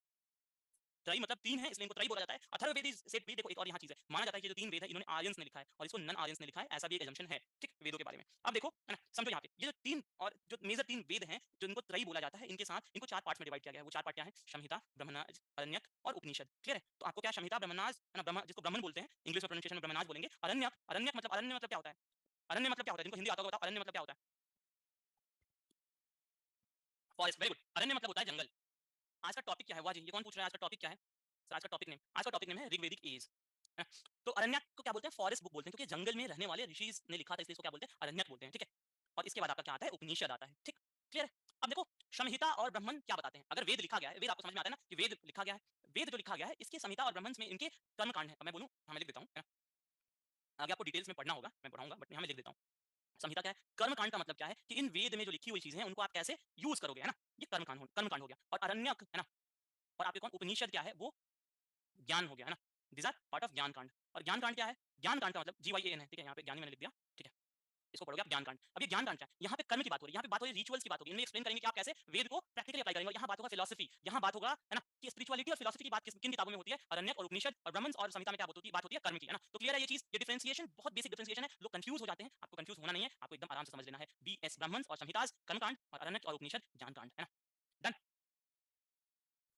त्रय मतलब 3 है, इसलिए इनको त्रय बोला जाता है। अथर्ववेद इज सेड भी, देखो एक और यहाँ चीज है, माना जाता है कि जो 3 वेद है इन्होंने आर्यंस ने लिखा है और इसको नॉन आर्यंस ने लिखा है, ऐसा भी एक assumption है, ठीक, वेदों के बारे में। अब देखो, है ना, समझो यहाँ पे ये जो 3 और जो मेजर 3 वेद हैं, जो इनको त्रय बोला जाता है, इनके साथ इनको 4 पार्ट्स में डिवाइड किया गया है। वो 4 पार्ट क्या है? संहिता, ब्रह्मनाज, अरण्यक और उपनिषद। क्लियर है? तो आपको क्या संहिता, ब्रह्मनाज, है ना, ब्रह्म जिसको ब्राह्मण बोलते हैं, इंग्लिश में प्रोनाउंसिएशन में ब्रह्मनाज बोलेंगे। अरण्यक, अरण्यक मतलब, अरण्य मतलब क्या होता है? अरण्य मतलब क्या होता है? जिनको हिंदी आता होगा बताओ, अरण्य मतलब क्या होता है? Forest, very good. अरण्य मतलब होता है जंगल। आज का टॉपिक क्या है? वाह जी, ये कौन पूछ रहा है आज का टॉपिक क्या है? सर आज का टॉपिक नेम है ऋग्वेदिक एज, है ना? तो अरण्यक को क्या बोलते हैं? फॉरेस्ट बुक बोलते हैं, क्योंकि जंगल में रहने वाले ऋषि ने लिखा था, इसलिए इसको क्या बोलते हैं? अरण्यक बोलते हैं, ठीक है? और इसके बाद आपका क्या आता है? उपनिषद आता है, ठीक, क्लियर है? अब देखो, संहिता और ब्राह्मण क्या बताते हैं? अगर वेद लिखा गया है, वेद आपको समझ में आता है ना कि वेद लिखा गया है, वेद जो लिखा गया है इसके संहिता और ब्राह्मण में इनके कर्मकांड है। अब मैं बोलूं, हाँ मैं लिख देता हूँ, है ना, आगे आपको डिटेल्स में पढ़ना होगा, मैं पढ़ाऊंगा, बट यहाँ मैं लिख देता हूँ। संहिता क्या है? कर्मकांड का मतलब क्या है कि इन वेद में जो लिखी हुई चीजें हैं उनको आप कैसे यूज करोगे, है ना, ये कर्मकांड हो गया। और अरण्यक, है ना, और आपके कौन? उपनिषद क्या है? वो ज्ञान हो गया, है ना, दिस आर पार्ट ऑफ ज्ञान कांड। और ज्ञान कांड क्या है? ज्ञान कांड का मतलब GYAN है, ठीक है, यहाँ पे ज्ञानी मैंने लिख दिया, ठीक है, इसको पढ़ोगे आप ज्ञान कांड। अब ये ज्ञान कांड क्या है? यहाँ पे कर्म की बात हो रही है, यहाँ पे बात हो रही है रिचुअल्स की बात होगी, इनमें एक्सप्लेन करेंगे कि आप कैसे वेद को प्रैक्टिकली अप्लाई करेंगे। और यहाँ बात होगा फिलोसफी, यहाँ बात होगा, है ना, कि स्पिरिचुअलिटी और फिलोसफी की बात किन किताबों में होती है? अरण्यक और उपनिषद और ब्राह्मण और संहिता में क्या बात होती है? कर्म की, है ना। तो क्लियर है ये चीज, ये डिफरेंशिएशन बहुत बेसिक डिफरेंशिएशन है, लोग कंफ्यूज हो जाते हैं, आपको कंफ्यूज होना नहीं है, आपको एकदम आराम से समझ लेना है। BS ब्राह्मण और संहिताज कर्मकांड, और अरण्यक और उपनिषद ज्ञान कांड, है ना, डन।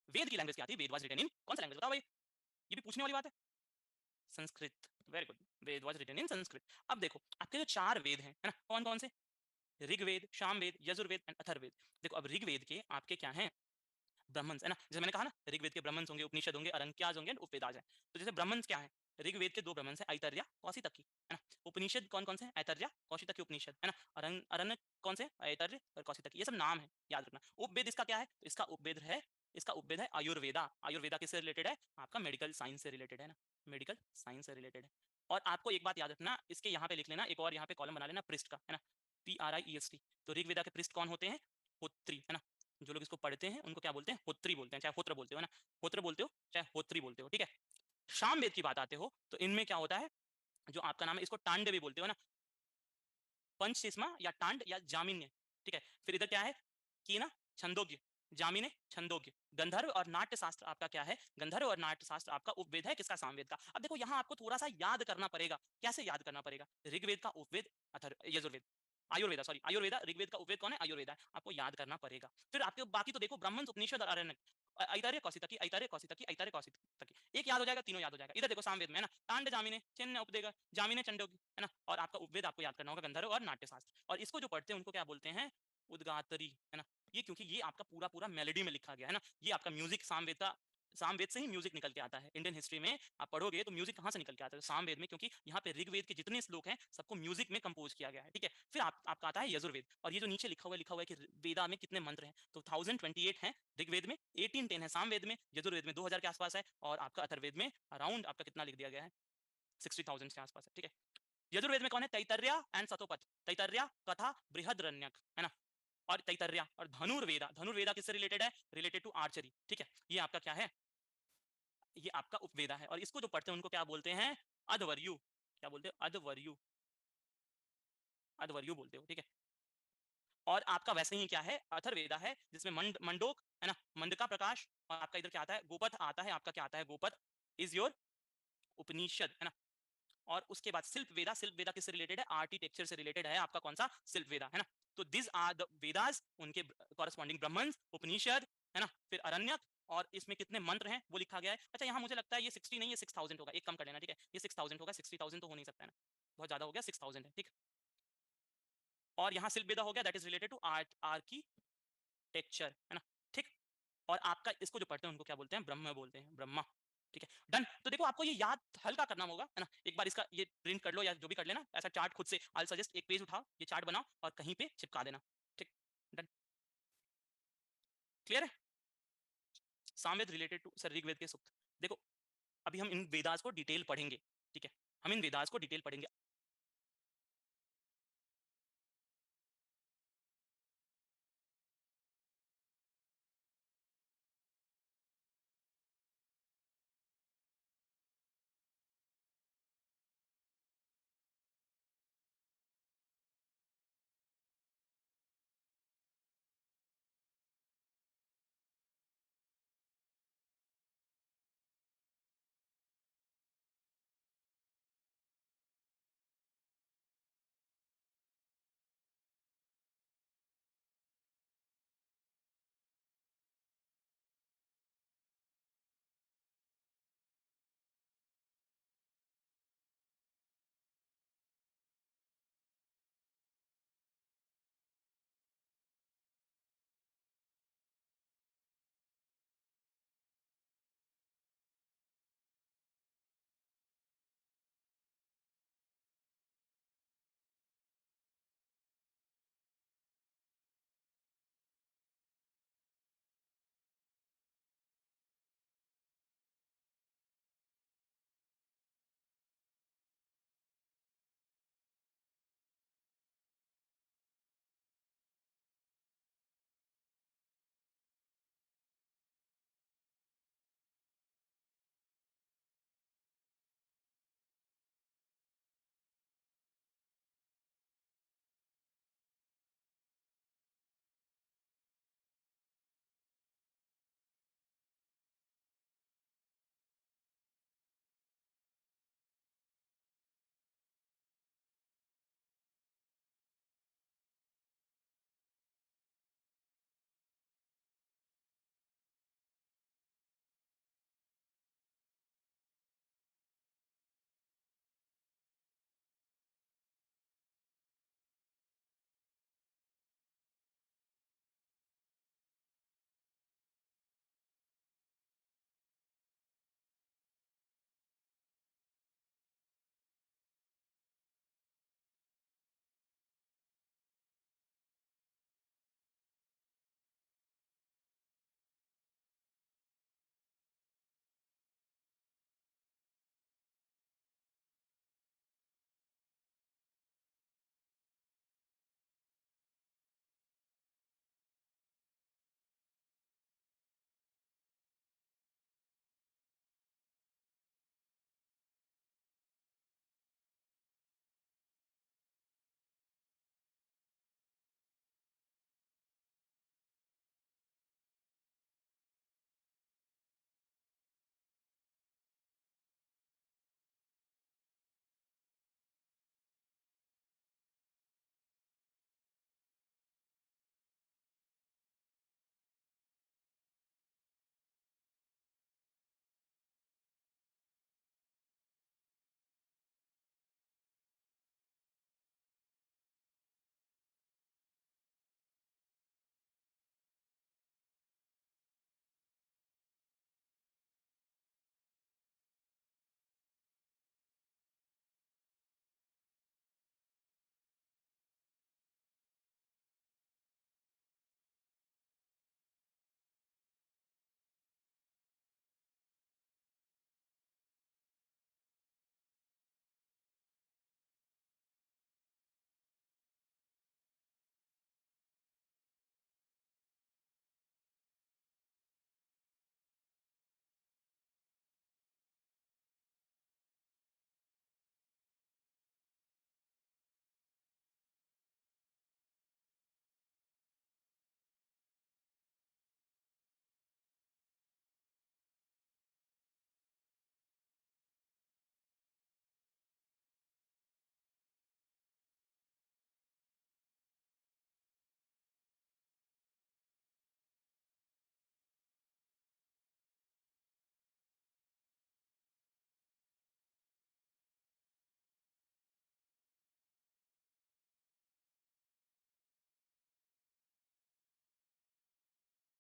वेद की लैंग्वेज क्या थी? वेद वाज रिटन इन कौन सा लैंग्वेज? बताओ भाई, ये भी पूछने वाली बात है। Sanskrit, very good, Veda was written in Sanskrit. अब देखो आपके जो 4 वेद हैं, है ना, कौन कौन से? ऋग्वेद, सामवेद, यजुर्वेद एंड अथर्ववेद। देखो अब ऋग्वेद के आपके क्या हैं? ब्राह्मण्स, है ना, जैसे मैंने कहा ना, ऋग्वेद के ब्राह्मण्स होंगे, उपनिषद होंगे, अरंक्याज होंगे, उपवेदाज हैं। तो जैसे ब्राह्मण्स क्या है? ऋग्वेद के 2 ब्राह्मण्स हैं, ऐतर्या, कौशितकी, है ना। उपनिषद कौन कौन से हैं? ऐतर्या, कौशितकी उपनिषद, है ना। अरण्य कौन से? ऐतर्य और कौशितकी, ये सब नाम है, याद रखना। उपवेद इसका क्या है? तो इसका उपवेद है आयुर्वेदा। आयुर्वेदा किससे रिलेटेड है? आपका मेडिकल साइंस से रिलेटेड है ना, मेडिकल साइंस से रिलेटेड है। और आपको एक बात याद रखना, इसके यहाँ पे लिख लेना, एक और यहाँ पे कॉलम बना लेना पृष्ठ का, है ना, PRIEST। तो ऋग्वेदा के पृष्ठ कौन होते हैं? होत्री, है ना। जो लोग इसको पढ़ते हैं उनको क्या बोलते हैं? होत्री बोलते हैं, चाहे होत्र बोलते हो ना, होत्र बोलते हो चाहे होत्री बोलते हो, ठीक है। सामवेद की बात आते हो तो इनमें क्या होता है? जो आपका नाम है, इसको टांड भी बोलते हो ना, पंचशिस्मा या टांड या जामिन्य, ठीक है। फिर इधर क्या है कि ना, छंदोग्य, जामिने, छंदोग्य। गंधर्व और नाट्य शास्त्र आपका क्या है? गंधर्व और नाट्य शास्त्र आपका उपवेद है, किसका? सामवेद का। अब देखो यहाँ आपको थोड़ा सा याद करना पड़ेगा। कैसे याद करना पड़ेगा? ऋग्वेद का उपवेद, यजुर्वेद, आयुर्वेदा, सॉरी आयुर्वेदा, ऋग्वेद का उपवेद कौन है? आयुर्वेदा है, आपको याद करना पड़ेगा। फिर आपके बाकी तो देखो, ब्राह्मण, उपनिषद और अरण्यक, ऐतरेय कौशितकी, ऐतरेय कौशितकी, ऐतरेय कौशितकी, एक याद हो जाएगा, तीनों याद हो जाएगा। इधर देखो सामवेद में, है ना, तांड जामिने, चिन्ह उपदेगा, जामिने चंडोगी, है ना। और आपका उपवेद आपको याद करना होगा गंधर्व और नाट्यशास्त्र। और इसको जो पढ़ते हैं उनको क्या बोलते हैं? उद्गातरी, है ना। ये क्योंकि ये आपका पूरा पूरा मेलोडी में लिखा गया है ना, ये आपका म्यूजिक सामवेद का सामवेद से ही म्यूजिक निकल के आता है। इंडियन हिस्ट्री में आप पढ़ोगे तो म्यूजिक कहाँ से निकल के आता है? सामवेद में, क्योंकि यहाँ पे ऋग्वेद के जितने श्लोक हैं सबको म्यूजिक में कंपोज किया गया है, ठीक है। फिर आपका आता है यजुर्वेद, और ये जो नीचे लिखा हुआ है कि वेदा में कितने मंत्र हैं, तो 1028 हैं ऋग्वेद में, 1810 है सामवेद में, यजुर्वेद में 2000 के आसपास है, और आपका अथर्ववेद में अराउंड आपका कितना लिख दिया गया है, 60,000 के आसपास है, ठीक है। यजुर्वेद में कौन है? तैतर्या एंड सतोपथ। तैतर्या कथा बृहद्रण्यक, है ना, और तैतर्या और धनुर्वेदा। धनुर्वेदा किससे रिलेटेड है? रिलेटेड टू आर्चरी, ठीक है। ये आपका क्या है? ये आपका उपवेदा है, और इसको जो पढ़ते हैं उनको क्या बोलते हैं? अध्वर्यु। क्या बोलते हो? अध्वर्यु, अध्वर्यु बोलते हो, ठीक है। और आपका वैसे ही क्या है? अथर्ववेदा है, जिसमें मंडोक, है ना, मंडका प्रकाश, और आपका इधर क्या आता है? गोपथ आता है, आपका क्या आता है? गोपथ इज योर उपनिषद, है ना। और उसके बाद शिल्प वेदा। शिल्प वेदा किससे रिलेटेड है? आर्किटेक्चर से रिलेटेड है आपका कौन सा? शिल्प वेदा, है ना। तो दिस आर द वेदास, उनके कॉरेस्पॉन्डिंग ब्राह्मण्स, उपनिषद, है ना, फिर अरण्यक, और इसमें कितने मंत्र हैं वो लिखा गया है। अच्छा, यहाँ मुझे लगता है ये 60 नहीं, ये 6000 होगा, एक कम कर लेना, ठीक है। ये 6000 होगा, 60,000 तो हो नहीं सकता है ना, बहुत ज्यादा हो गया, 6000 है, ठीक। और यहाँ शिल्प वेदा हो गया, that is related to architecture, है ना, ठीक। और आपका इसको जो पढ़ते हैं उनको क्या बोलते हैं? ब्रह्म बोलते हैं, ब्रह्मा, ठीक है, डन। तो देखो आपको ये याद हल्का करना होगा, है ना। एक बार इसका ये प्रिंट कर लो या जो भी कर लेना, ऐसा चार्ट खुद से। आई सजेस्ट एक पेज उठाओ, ये चार्ट बनाओ और कहीं पे चिपका देना, ठीक, डन, क्लियर है। Samaveda related to sir Rigveda के सूक्त। देखो अभी हम इन वेदास को डिटेल पढ़ेंगे, ठीक है, हम इन वेदास को डिटेल पढ़ेंगे।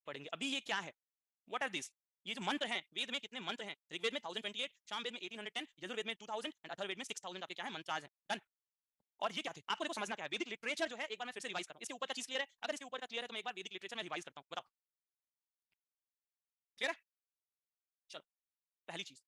पढ़ेंगे। अभी ये क्या है, व्हाट आर दिस, ये जो मंत्र हैं, वेद में कितने मंत्र हैं, ऋग्वेद में 1028, सामवेद में 1810, यजुर्वेद में 2000 एंड अथर्ववेद में 6000 आपके क्या है, मंत्राज हैं। डन। और ये क्या थे, आपको देखो समझना क्या है, वैदिक लिटरेचर जो है, एक बार मैं फिर से रिवाइज कर रहा हूं, इसके ऊपर का चीज क्लियर है, अगर इसके ऊपर का क्लियर है तो मैं एक बार वैदिक लिटरेचर में रिवाइज करता हूं, बताओ क्लियर है। चलो, पहली चीज,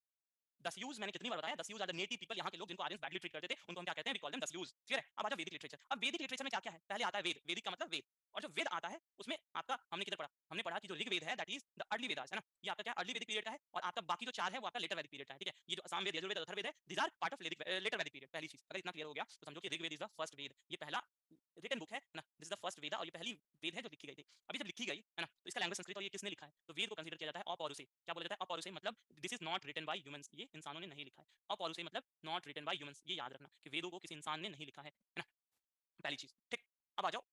दस्यूज मैंने कितनी बार बताया, Dasyus are the native people, यहाँ के लोग जिनको आर्यंस बैडली ट्रीट करते थे उनको हम क्या कहते हैं, we call them Dasyus. Clear है। अब आ जाओ वैदिक लिटरेचर। अब वैदिक लिटरेचर में क्या क्या है, पहले आता है वेद, वैदिक का मतलब वेद, और जो वेद आता है उसमें आपका, हमने किधर पढ़ा, हमने पढ़ा कि जो ऋग्वेद है that is the early Vedas, है ना, ये आपका क्या अर्ली वैदिक पीरियड का है, और आपका बाकी जो चार है वो आपका लेटर वैदिक पीरियड का है। ठीक है, ये जो सामवेद, यजुर्वेद, अथर्ववेद है, these are part of later Vedic period. पहली चीज, अगर इतना क्लियर हो गया तो समझो कि ऋग्वेद इज द फर्स्ट वेद, ये पहला रिटन बुक है ना, दिस इज द फर्स्ट वेदा, और ये पहली वेद है जो लिखी गई थी। अभी जब लिखी गई है ना, तो इसका लैंग्वेज संस्कृत, और ये किसने लिखा है, तो वेद को कंसीडर किया जाता है अपौरुषेय। क्या बोला जाता है, अपौरुषेय, मतलब this is not written by humans, ये इंसानों ने नहीं लिखा है। अपौरुषेय मतलब नॉट रिटन बाय ह्यूमंस, ये याद रखना कि वेदों को किसी इंसान ने नहीं लिखा है ना, पहली चीज। ठीक, अब आ जाओ,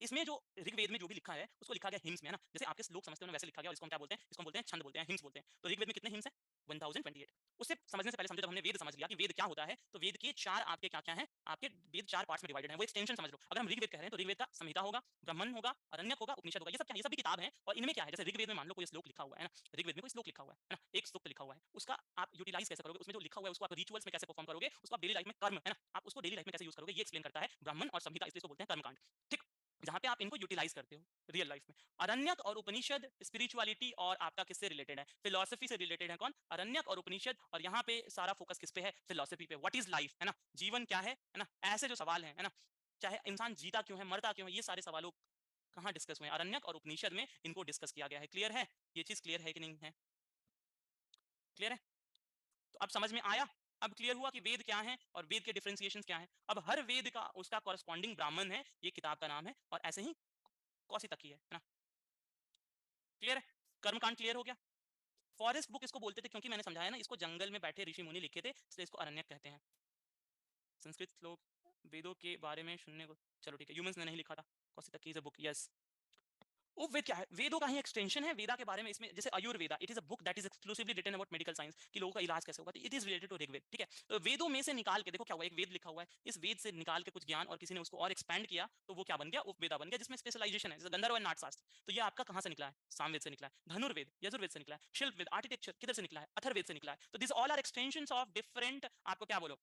इसमें जो ऋग्वेद में जो भी लिखा है उसको लिखा गया हिम्स में, है ना, जैसे आपके लोग समझते हैं वैसे लिखा गया, और इसको हम क्या बोलते हैं, इसको हम बोलते हैं छंद बोलते हैं, हिम्स बोलते हैं। तो ऋग्वेद में कितने हिम्स हैं, 1028। उससे समझने से पहले समझो, जब हमने वेद समझ लिया कि वेद क्या होता है, तो वेद के चार आपके क्या क्या हैं, आपके वेद चार पार्ट्स में डिवाइडेड है, वो एक्सटेंशन समझ लो। अगर हम ऋग्वेद कह रहे हैं तो ऋग्वेद का संहिता होगा, ब्राह्मण होगा, अरण्यक होगा, उपनिषद होगा, ये सब क्या, ये सब भी किताब है। और इनमें क्या है, जैसे ऋग्वेद में मान लो कोई श्लोक लिखा हुआ है ना, ऋग्वेद में कोई श्लोक लिखा हुआ है ना, एक श्लोक लिखा हुआ है, उसका आप यूटिलाइज कैसे करोगे, उसमें जो लिखा हुआ है उसको आप रिचुअल्स में कैसे परफॉर्म करोगे, उसको आप डेली लाइफ में कर्म, है ना, आप उसको डेली लाइफ में कैसे यूज करोगे, ये एक्सप्लेन करता है ब्राह्मण और संहिता, इसलिए इसको बोलते हैं कर्मकांड। ठीक, जहां पे आप इनको यूटिलाइज करते हो रियल लाइफ में। अरण्यक और उपनिषद स्पिरिचुअलिटी और आपका किससे रिलेटेड है, फिलोसफी से रिलेटेड है। कौन, अरण्यक और उपनिषद, और यहाँ पे सारा फोकस किस पे है, फिलोसफी पे, व्हाट इज लाइफ, है ना, जीवन क्या है ना, ऐसे जो सवाल है ना, चाहे इंसान जीता क्यों है, मरता क्यों है, ये सारे सवालों कहाँ डिस्कस हुए हैं, अरण्यक और उपनिषद में इनको डिस्कस किया गया है। क्लियर है, ये चीज क्लियर है कि नहीं है, क्लियर है, तो अब समझ में आया। अब क्लियर हुआ कि वेद क्या है और वेद के डिफरेंशिएशन क्या है। अब हर वेद का उसका कॉरेस्पॉन्डिंग ब्राह्मण है, ये किताब का नाम है, और ऐसे ही कौसी तक की है ना, क्लियर है, कर्मकांड क्लियर हो गया। फॉरेस्ट बुक इसको बोलते थे क्योंकि मैंने समझाया ना, इसको जंगल में बैठे ऋषि मुनि लिखे थे, इसलिए इसको अरण्यक कहते हैं। संस्कृत लोग वेदों के बारे में सुनने को, चलो ठीक है, ह्यूमंस ने नहीं लिखा था, कौसी तक की इज अ बुक, यस। उपवेद क्या है, वेदों का ही एक्सटेंशन है, वेदा के बारे में इसमें, जैसे Ayurveda, it is a book that is exclusively written about medical science, कि लोगों का इलाज कैसे होगा, तो it is related to Rigveda. ठीक है, तो वेदों में से निकाल के देखो क्या हुआ, एक वेद लिखा हुआ है, इस वेद से निकाल के कुछ ज्ञान और किसी ने उसको और एक्सपैंड किया, तो वो क्या बन गया, उपवेदा बन गया, जिसमें स्पेशलाइजेशन है, जैसे गंधर्व एंड नाटशास्त्र, तो ये आपका कहां से निकला है, सामवेद से निकला है। धनुर्वेद यजुर्वेद से निकला है। शिल्पवेद आर्किटेक्चर किधर से निकला है, अथर्ववेद से निकला है। तो this all are extensions of different, आपको क्या बोलो,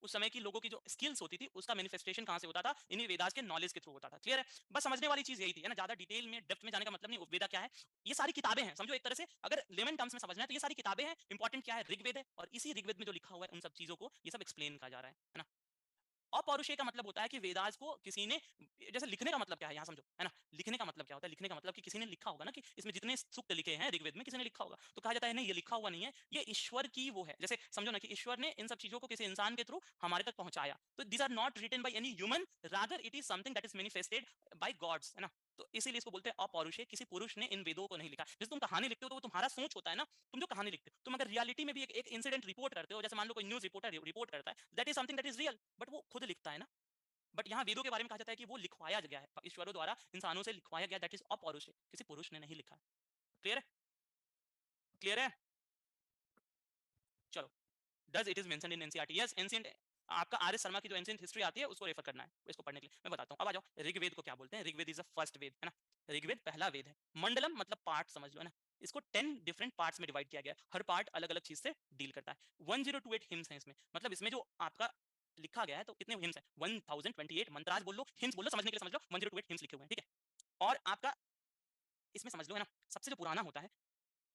उस समय की लोगों की जो स्किल्स होती थी उसका मैनिफेस्टेशन कहां से होता था, इन्हीं वेदास के नॉलेज के थ्रू होता था। क्लियर है, बस समझने वाली चीज यही थी, है ना, ज्यादा डिटेल में डेप्थ में जाने का मतलब नहीं। वेदा क्या है, ये सारी किताबें हैं, समझो एक तरह से अगर लेमन टर्म्स में समझना है तो ये सारी किताबें हैं। इंपॉर्टेंट क्या है, ऋग्वेद है, और इसी ऋग्वेद में जो लिखा हुआ है उन सब चीजों को ये सब एक्सप्लेन कहा जा रहा है ना। अपौरुषेय का मतलब होता है कि वेदास को किसी ने, जैसे लिखने का मतलब क्या है यहाँ समझो, है ना, लिखने का मतलब क्या होता है, लिखने का मतलब कि किसी ने लिखा होगा ना, कि इसमें जितने सूक्त लिखे हैं ऋग्वेद में किसी ने लिखा होगा, तो कहा जाता है नहीं ये लिखा हुआ नहीं है, ये ईश्वर की वो है। जैसे समझो ना कि ईश्वर ने इन सब चीजों को किसी इंसान के थ्रू हमारे तक पहुंचाया, तो these are not written by any human, rather it is something that is manifested by gods, है ना। तो इसीलिए इसको बोलते हैं अपौरुषेय, किसी पुरुष ने इन वेदों को नहीं लिखा। जैसे तुम कहानी लिखते हो तो वो तुम्हारा सोच होता है ना, तुम जो कहानी लिखते हो, तुम अगर रियलिटी में भी एक इंसिडेंट रिपोर्ट करते हो, जैसे मान लो कोई न्यूज रिपोर्टर रिपोर्ट करता है, that is something that is real, but वो खुद लिखता है ना। बट यहाँ वेदों के बारे में कहा जाता है कि वो लिखवाया गया है, ईश्वरों द्वारा इंसानों से लिखवाया गया, दैट इज अपौरुषेय, किसी पुरुष ने नहीं लिखा है। क्लियर है, क्लियर है, चलो। Does it is mentioned in NCERT, yes, ancient, आपका आर एस शर्मा की जो एंशिएंट हिस्ट्री आती है उसको रेफर करना है, इसको पढ़ने के लिए मैं बताता हूँ। अब आ जाओ, ऋग्वेद को क्या बोलते हैं, ऋग्वेद इज द फर्स्ट वेद, है ना, ऋग्वेद पहला वेद है। मंडलम मतलब पार्ट समझ लो, है ना, इसको 10 डिफरेंट पार्ट्स में डिवाइड किया गया है, हर पार्ट अलग अलग चीज से डील करता है। 1028 हिम्स हैं इसमें, मतलब इसमें जो आपका लिखा गया है, तो कितने हिम्स हैं, 1028 मंत्राज बोल लो, हिम्स बोल लो, समझने के लिए समझ लो, 1028 हिम्स लिखे हुए हैं। ठीक है, और आपका इसमें समझ लो, है ना, सबसे जो पुराना होता है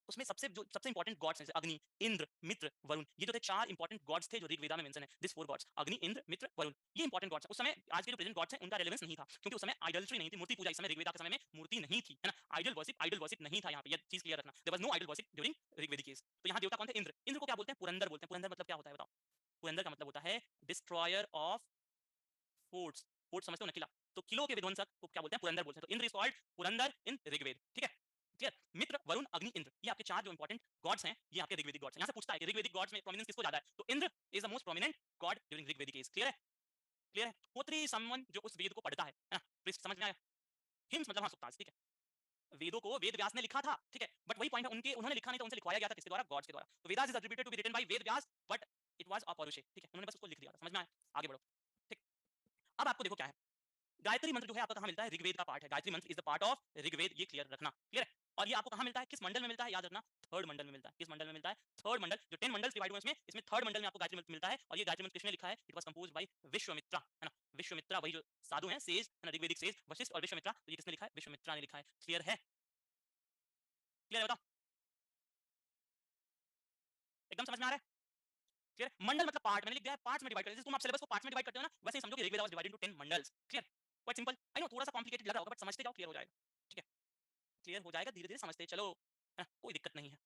उसमें सबसे इंपॉर्टेंट गॉड्स हैं, जैसे अग्नि, इंद्र, मित्र, वरुण, ये जो थे चार इंपॉर्टेंट गॉड्स थे जो ऋग्वेदा में मेंशन है। दिस फोर गॉड्स, अग्नि, इंद्र, मित्र, वरुण, ये इंपॉर्टेंट गॉड्स हैं। उस समय आज के जो प्रेजेंट गॉड्स हैं उनका रेलेवेंस नहीं था, क्योंकि उस समय आइडल्ट्री नहीं थी, मूर्ति पूजा इस समय ऋग्वेदा के समय में मूर्ति नहीं थी, है ना, आइडल वर्शिप नहीं था। यहाँ पे ये चीज क्लियर रखना, there was no idol worship during Rigvedic age. तो यहाँ देवता कौन थे, इंद्र। इंद्र को क्या बोलते हैं, पुरंदर बोलते हैं। पुरंदर मतलब क्या होता है बताओ, पुरंदर का मतलब होता है डिस्ट्रॉयर ऑफ फोर्ट्स। फोर्ट समझते हो ना, किला, तो किलों के विध्वंसक को क्या बोलते हैं, पुरंदर बोलते हैं। तो इंद्र इज कॉल्ड पुरंदर इन ऋग्वेद। ठीक है, क्लियर। मित्र, वरुण, अग्नि, इंद्र, ये आपके चार जो इंपॉर्टेंट गॉड्स हैं, ये आपके ऋग्वेदिक गॉड्स हैं। यहाँ से पूछता है कि ऋग्वेदिक गॉड्स में प्रोमिनेंस किसको ज्यादा है, तो Indra is the most prominent god during Rigvedic age. Clear है, क्लियर है। होत्री समवन जो उस वेद को पढ़ता है, प्लीज समझ में आया। हिम्स मतलब हाँ सुक्ताज, ठीक है। वेदों को वेद व्यास ने लिखा था, ठीक है, बट वही पॉइंट है, उन्होंने लिखा नहीं था, उनसे लिखवाया गया था, किसके द्वारा, गॉड्स के द्वारा। तो Vedas is attributed to be written by Ved Vyas, but it was apaurusheya. ठीक है, उन्होंने बस उसको लिख दिया था, समझ में आया, आगे बढ़ो। ठीक, अब आपको देखो क्या है, गायत्री मंत्र जो है आपका कहां मिलता है? ऋग्वेद का पार्ट है। Gayatri mantra is the part of Rigveda, ये क्लियर रखना, क्लियर है। और ये आपको कहां मिलता है? किस मंडल में मिलता है? याद रखना, थर्ड मंडल में मिलता है। किस मंडल में मिलता है? थर्ड मंडल। जो 10 मंडल्स डिवाइड हुए इसमें थर्ड मंडल में आपको गायत्री मंत्र मिलता है। और ये गायत्री मंत्र किसने लिखा है? It was composed bye Vishwamitra, है ना। विश्वामित्रा वही जो साधु हैं, सेज, है ना, ऋग्वेदिक सेज वशिष्ठ और विश्वामित्रा। तो ये किसने लिखा है? विश्वामित्रा ने लिखा है। क्लियर है? क्लियर है? बताओ, एकदम समझ में आ रहा है? क्लियर है? मंडल मतलब पार्ट, मैंने लिख दिया है पार्ट्स में डिवाइड कर। जैसे तुम आप सिलेबस को पार्ट्स में डिवाइड करते हो ना, वैसे ही समझो कि Rigveda was divided into 10 mandals. Clear? Quite simple. I know थोड़ा सा कॉम्प्लिकेटेड लग रहा होगा, बट समझते जाओ, क्लियर हो जाएगा। ठीक है, क्लियर हो जाएगा, धीरे-धीरे समझते चलो, है ना, कोई दिक्कत नहीं है।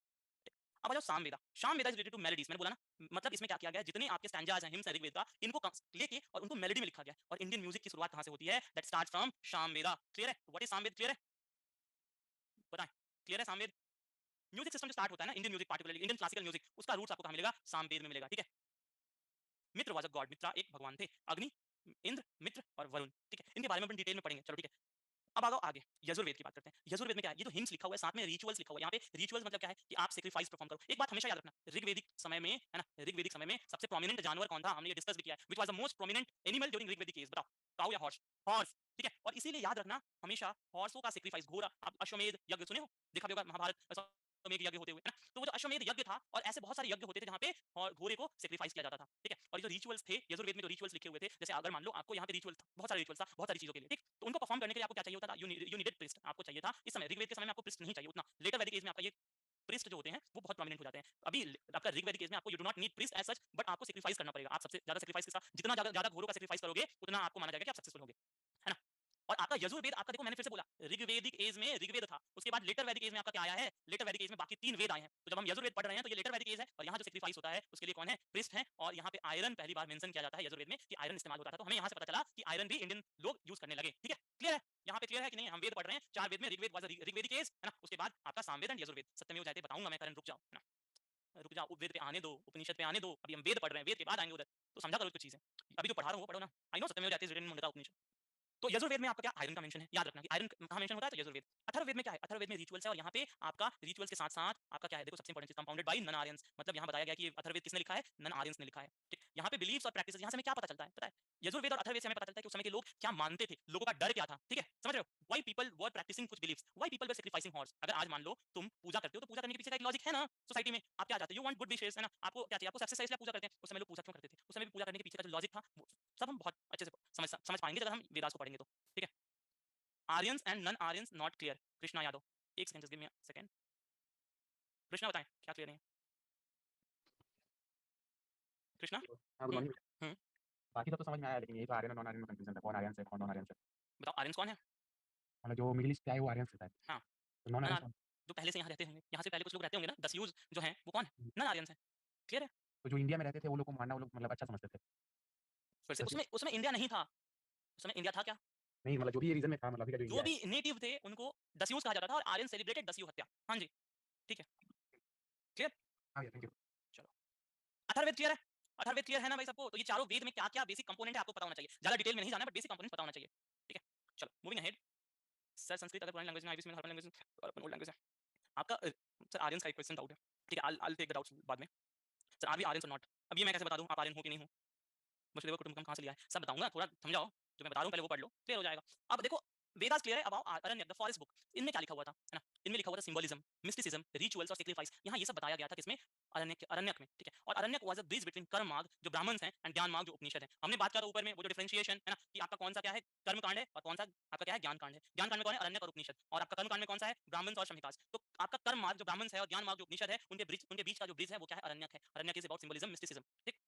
अब आ जाओ Samaveda. Samaveda is related to melodies. मैंने बोला ना, मतलब इसमें क्या किया गया है, जितने आपके स्टैंजास हैं हिम्स हैं ऋग्वेद का, इनको लेके और उनको मेलोडी में लिखा गया है। और इंडियन म्यूजिक की शुरुआत कहां से होती है? That starts from Samaveda. Clear है? What is Samaveda? क्लियर है? बताएं, क्लियर है सामवेद? म्यूजिक सिस्टम जो स्टार्ट होता है ना, Indian music particularly Indian classical music, उसका रूट्स आपको कहां मिलेगा? सामवेद में मिलेगा। ठीक है, मित्र वाज अ गॉड। मित्रा एक भगवान थे। अग्नि, इंद्र, मित्र और वरुण। ठीक है, इनके बारे में अपन डिटेल में पढ़ेंगे। चलो ठीक है, अब आ जाओ आगे, यजुर्वेद की बात करते हैं। यजुर्वेद में क्या है? ये जो हिम्स लिखा हुआ है, साथ में रिचुअल्स लिखा हुआ है। यहाँ पे रिचुअल्स मतलब क्या है कि आप सैक्रिफाइस परफॉर्म करो। एक बात हमेशा याद रखना, ऋग्वेदिक समय में, है ना, ऋग्वेदिक समय में सबसे प्रोमिनेंट जानवर कौन था? हमने ये डिस्कस भी किया है। Which was the most prominent animal during Rigvedic age? बताओ, काऊ या हॉर्स? हॉर्स। ठीक है, और इसीलिए याद रखना हमेशा हॉर्सों का सैक्रिफाइस, घोड़ा, आप अश्वमेध यज्ञ सुने हो, देखा भी होगा महाभारत, अश्वमेध यज्ञ होते हुए, है ना। तो वो जो अश्वमेध यज्ञ था, और ऐसे बहुत सारे यज्ञ होते थे जहाँ पे घोड़े को सैक्रिफाइस किया जाता था। ठीक है, और ये जो रिचुअल्स थे यजुर्वेद में, जो रिचुअल्स लिखे हुए थे, जैसे अगर मान लो आपको यहाँ पे रिचुअल था, बहुत सारे रिचुअल्स था, बहुत सारी चीजों के लिए, ठीक, तो उनको परफॉर्म करने के लिए आपको क्या चाहिए होता था? यू नीडेड प्रीस्ट, आपको चाहिए था। इस समय ऋग्वेद के समय में आपको प्रीस्ट नहीं चाहिए उतना। लेटर वैदिक एज में आपका ये प्रीस्ट जो होते हैं वो बहुत प्रोमिनेंट हो जाते हैं। अभी आपका ऋग्वेदिक एज में आपको you do not need priest as such, but आपको सैक्रिफाइस करना पड़ेगा। आप सबसे ज्यादा सैक्रिफाइस के साथ, जितना ज्यादा ज्यादा घोड़ों का सैक्रिफाइस करोगे, उतना आपको माना जाएगा कि आप सक्सेसफुल होगे, है ना। और आपका यजुर्वेद, आपका देखो मैंने फिर से बोला, ऋग्वेदिक एज में ऋग्वेद था, उसके बाद लेटर वैदिक एज में आपका क्या आया है? लेटर वैदिक एज में बाकी 3 वेद आए हैं। तो जब हम यजुर्वेद पढ़ रहे हैं तो ये लेटर वैदिक एज है, और यहाँ जो सैक्रिफाइस होता है उसके लिए कौन है? प्रीस्ट है। और यहाँ पे आयरन पहली बार मेंशन किया जाता है यजुर्वेद में कि आयरन इस्तेमाल होता था। तो हमें यहाँ से पता चला कि आयरन भी इंडियन लोग यूज करने लगे। ठीक है, क्लियर है? यहाँ पे क्लियर है कि नहीं? हम वेद पढ़ रहे हैं, 4 वेद में ऋग्वेद वाज ऋग्वेदिक एज, है ना। उसके बाद आपका सामवेद एंड यजुर्वेद। सत्यमेव जयते बताऊंगा मैं, करण रुक जाओ, है ना, रुक जाओ, वेद पे आने दो, उपनिषद पे आने दो। अभी हम वेद पढ़ रहे हैं, वेद के बाद आएंगे उधर, तो समझा करो कुछ चीजें। अभी जो पढ़ा रहा हूँ वो पढ़ो ना। आई नो सत्यमेव जयते इज रिटन इन मुंडका उपनिषद। तो यजुर्वेद में आपका क्या? आयरन का मेंशन है। याद रखना कि आयरन कहां मेंशन होता है? तो यजुर्वेद। अथर्ववेद में क्या है? अथर्ववेद में रिचुअल्स है, और यहाँ पे आपका रिचुअल्स के साथ साथ आपका क्या है? देखो सबसे इंपॉर्टेंट चीज, कंपाउंडेड बाय नन आर्यंस। मतलब यहाँ बताया गया कि अथर्ववेद किसने लिखा है? नन आर्यंस ने लिखा है। ठीक, यहाँ पे बिलीव्स और प्रैक्टिसेस, यहाँ से हमें क्या पता चलता है? पता है, यजुर्वेद और अथर्ववेद से हमें पता चलता है कि उस समय के लोग क्या मानते थे, लोगों का डर क्या था। ठीक है, समझ रहे हो? व्हाई पीपल वर प्रैक्टिसिंग कुछ beliefs, why people were sacrificing horse. अगर आज मान लो तुम पूजा करते हो, तो पूजा करने के पीछे का एक लॉजिक है ना सोसाइटी में। आप क्या चाहते हो? यू वांट गुड विशेस, है ना। आपको क्या चाहिए? आपको सक्सेस चाहिए, इसलिए पूजा करते हैं। उस समय लोग पूजा क्यों करते थे? उस समय भी पूजा करने के पीछे का जो लॉजिक था, वो सब हम बहुत अच्छे से समझ पाएंगे अगर हम वेदास को पढ़ेंगे तो। ठीक है, Aryans and non Aryans not clear. Krishna Yadav, एक second, just give me a second. Krishna बताएं क्या क्लियर नहीं है? कृष्णा। हाँ, गुड मॉर्निंग। हम्म, बाकी सब तो समझ में आया, लेकिन ये तो आर्यन और नॉन आर्यन में कंफ्यूजन था, कौन आर्यन से कौन नॉन आर्यन से। बताओ आर्यंस कौन है? मतलब जो मिडिल ईस्ट का है वो आर्यन से था, हाँ, तो नॉन नन आर्यन आर्य, कौन? जो पहले से यहाँ रहते होंगे, यहाँ से पहले कुछ लोग रहते होंगे ना, दस्यूज जो हैं वो कौन है? हम्म, नन आर्यंस है। क्लियर है? तो जो इंडिया में रहते थे वो लोग को मानना वो लोग मतलब अच्छा समझते थे। फिर से, दस्यु उसमें उसमें इंडिया नहीं था। उस समय इंडिया था क्या? नहीं, मतलब जो भी ये रीजन में था, मतलब अभी का जो जो इंडिया है। भी नेटिव थे उनको दस्यूज कहा जाता था, और आर्यन सेलिब्रेटेड दस्यु हत्या। हाँ जी, ठीक है, क्लियर। हाँ भैया, थैंक यू। चलो, अथर्ववेद क्लियर है? अथर्ववेद क्लियर है ना भाई सबको? तो ये चारों वेद में क्या क्या बेसिक कंपोनेंट है आपको पता होना चाहिए। ज्यादा डिटेल में नहीं जाना, बट बेसिक कंपोनेंट पता होना चाहिए। ठीक है, चलो मूविंग अहेड। सर संस्कृत अगर पुरानी लैंग्वेज में, आईबीसी में हर लैंग्वेज और अपन ओल्ड लैंग्वेज है आपका। सर आर्यंस का एक क्वेश्चन डाउट है, ठीक है, आई टेक द डाउट्स बाद में। सर आर वी आर्यंस और नॉट? अब ये मैं कैसे बता दूं आप आर्यन हो कि नहीं हो? मुझे देखो कुटुंबकम कहाँ से लिया है, सब बताऊंगा, थोड़ा समझाओ। जो मैं बता रहा हूँ पहले वो पढ़ लो, क्लियर हो जाएगा। अब देखो, वेदास क्लियर है। अब आओ अरण्य, द फॉरेस्ट बुक। इनमें क्या लिखा हुआ था, है ना? इनमें लिखा हुआ था सिंबोलिज्म, मिस्टिसिज्म, रिचुअल्स और सैक्रिफाइस। यहाँ ये सब बताया गया था किसमें? अरण्यक, अरण्यक में। ठीक है, और Aranyak was a bridge between कर्म मार्ग जो ब्राह्मण्स हैं एंड ज्ञान मार्ग जो उपनिषद है। हमने बात किया था ऊपर में वो जो डिफरेंशिएशन है ना, कि आपका कौन सा क्या है कर्म कांड है और कौन सा आपका क्या है ज्ञान कांड है। ज्ञान कांड में कौन है? अरण्यक और उपनिषद। और आपका कर्म कांड में कौन सा है? ब्राह्मण्स और शमिकास। तो आपका कर्म मार्ग जो ब्राह्मण्स है और ज्ञान मार्ग जो उपनिषद है, उनके बीच का जो ब्रिज है वो क्या है? अरण्यक है। Aranyak is about symbolism, mysticism. ठीक,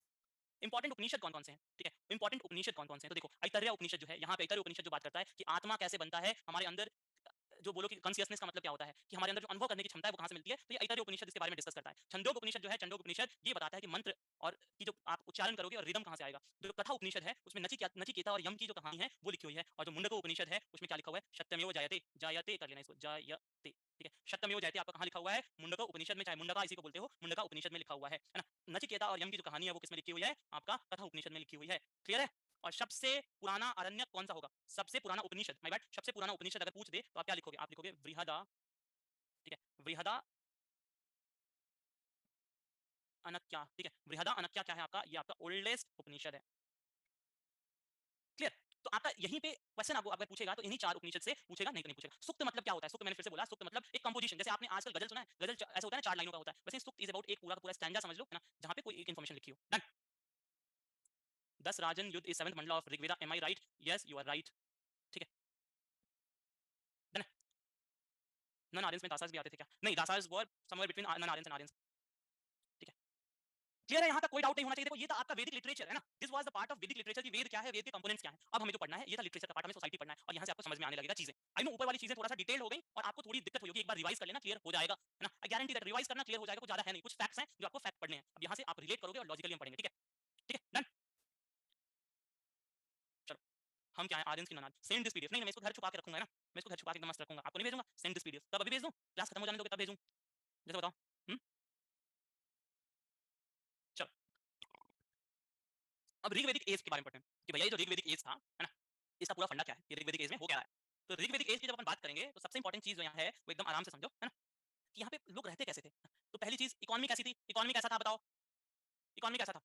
इंपॉर्टेंट उपनिषद कौन कौन से हैं? ठीक है, इंपॉर्टेंट उपनिषद कौन कौन से हैं? तो देखो ऐतरेय उपनिषद जो है, यहाँ पे ऐतरेय उपनिषद जो बात करता है कि आत्मा कैसे बनता है हमारे अंदर, जो बोलो कि कॉन्शियसनेस का मतलब क्या होता है, कि हमारे अंदर जो अनुभव करने की क्षमता है वो कहाँ से मिलती है, तो ये ऐतरेय उपनिषद इसके बारे में डिस्कस करता है। छंदोग उपनिषद जो है, छंदोग उपनिषद ये बताता है कि मंत्र और की जो आप उच्चारण करोगे और रिदम कहाँ से आएगा। जो कथा उपनिषद है उसमें नचिकेता और यम की जो कहानी है वो लिखी हुई है। और जो मुंडको उपनिषद है उसमें क्या लिखा हुआ है? सत्यमेव जयते, जयते कर लेना इसको, जयते। ठीक है, सत्यमेव जयते आपका कहाँ लिखा हुआ है? मुंडको उपनिषद में, चाहे मुंडका इसी को बोलते हो, मुंडका उपनिषद में लिखा हुआ है ना। नचिकेता और यम की जो कहानी है वो किसमें लिखी हुई है? आपका कथा उपनिषद में लिखी हुई है। क्लियर है? और सबसे पुराना अरण्यक कौन सा होगा? सबसे पुराना उपनिषद, माय बैड, सबसे पुराना उपनिषद अगर पूछ दे तो आप क्या लिखोगे? आप लिखोगे बृहदा। ठीक है, बृहदा अनक्या। ठीक है, बृहदा अनक्या क्या है आपका? ये आपका ओल्डेस्ट उपनिषद है। क्लियर? तो आपका यहीं पे क्वेश्चन आपको अगर पूछेगा तो इन्हीं 4 उपनिषद से पूछेगा, नहीं तो नहीं पूछेगा। सुक्त मतलब क्या होता है? सुक्त मैंने फिर से बोला, सुक्त मतलब एक कंपोजिशन, जैसे आपने आजकल गजल सुना है, गजल ऐसा होता है ना 4 लाइनों का होता है, वैसे सुक्त इज अबाउट एक पूरा का पूरा स्टैंजा समझ लो, है ना, जहां पे कोई एक इंफॉर्मेशन लिखी हो। डन। 10 राजन युद्ध is 7th mandala of Rigveda, am I right? Yes you are right. ठीक है, डन। नन आर्यंस में दासास भी आते थे क्या? नहीं, Dasas were somewhere between non Aryans and Aryans. ठीक है, क्लियर है? यहाँ तक कोई डाउट नहीं होना चाहिए। देखो ये था आपका वैदिक लिटरेचर, है ना, this was the part of वैदिक लिटरेचर की वेद क्या है, वेद के कंपोनेंट्स क्या है। अब हमें जो पढ़ना है ये था लिटरेचर का पार्ट, हमें सोसाइटी पढ़ना है, और यहाँ से आपको समझ में आने लगेगा चीजें। आई नो ऊपर वाली चीजें थोड़ा सा डिटेल हो गई और आपको थोड़ी दिक्कत हुई होगी, एक बार रिवाइज कर लेना, क्लियर हो जाएगा, है ना। आई गारंटी दैट रिवाइज करना क्लियर हो जाएगा, कुछ ज्यादा है नहीं, कुछ फैक्ट्स हैं जो आपको फैक्ट पढ़ने हैं। अब यहाँ से आप रिलेट करोगे और लॉजिकली हम पढ़ेंगे। ठीक है, ठीक है, डन। चलो, हम क्या है, आर्यंस की ननाद। Send this PDF. नहीं, मैं इसको घर छुपा के रखूंगा, है ना, मैं इसको घर छुपा के एकदम मस्त रखूंगा, आपको नहीं भेजूंगा। सेंड दिस पीडीएफ तब अभी भेज दूं, क्लास खत्म हो जाने दोगे तब भेजूं, जैसे बताओ। हम्म, चलो। अब ऋग्वेदिक एज के बारे में पढ़ते हैं कि भैया ये जो ऋग्वेदिक एज था, है ना, इसका पूरा फंडा क्या है, ये ऋग्वेदिक एज में हो क्या रहा है। तो ऋग्वेदिक एज की जब अपन बात करेंगे तो सबसे इंपॉर्टेंट चीज जो यहाँ है वो एकदम आराम से समझो, है ना, कि यहाँ पे लोग रहते कैसे थे। तो पहली चीज, इकोनॉमी कैसी थी, इकोनॉमी कैसा था बताओ, इकोनॉमी कैसा था,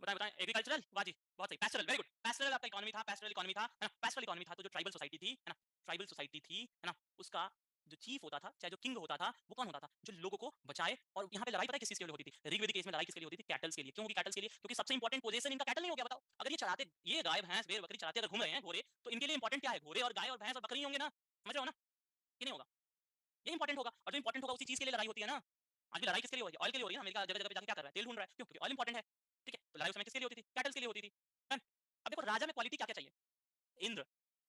बताएं बताएं। एग्रीकल्चरल, वाह जी, बहुत सही। Pastoral, very good. पैस्टोरल आपका इकोनॉमी था, पैस्टोरल इकोनॉमी था, है ना। पैस्टोरल इकोनॉमी था तो जो ट्राइबल सोसाइटी थी, है ना, ट्राइबल सोसाइटी थी, है ना, उसका जो चीफ होता था, चाहे जो किंग होता था, वो कौन होता था, जो लोगों को बचाए। और यहाँ पे लड़ाई पता है किस चीज के लिए होती थी, ऋग्वेदिक केस में लड़ाई किसके लिए होती थी, कैटल्स के लिए। क्यों होगी कैटल्स के लिए? क्योंकि सबसे इंपॉर्टेंट पोजीशन इनका कैटल नहीं हो गया। बताओ, अगर ये चढ़ाते, ये गाय भैंस भेड़ बकरी चढ़ाते अगर घूम रहे हैं घोड़े, तो इनके लिए इंपॉर्टेंट क्या है, घोड़े और गाय और भैंस और बकरी होंगे ना, समझ रहे हो ना, कि नहीं होगा, ये इंपॉर्टेंट होगा। और जो इंपॉर्टेंट होगा उसी चीज के लिए लड़ाई होती है ना। आज भी लड़ाई किसके लिए हो रही है, ऑयल के लिए हो रही है ना। अमेरिका जगह जगह पे जाके क्या कर रहा है, तेल ढूंढ रहा है, क्यों? क्योंकि ऑयल इंपॉर्टेंट है। ठीक है, तो लड़ाई उस समय किसके लिए होती थी, कैटल्स के लिए होती थी। अब देखो राजा में क्वालिटी क्या क्या चाहिए, इंद्र,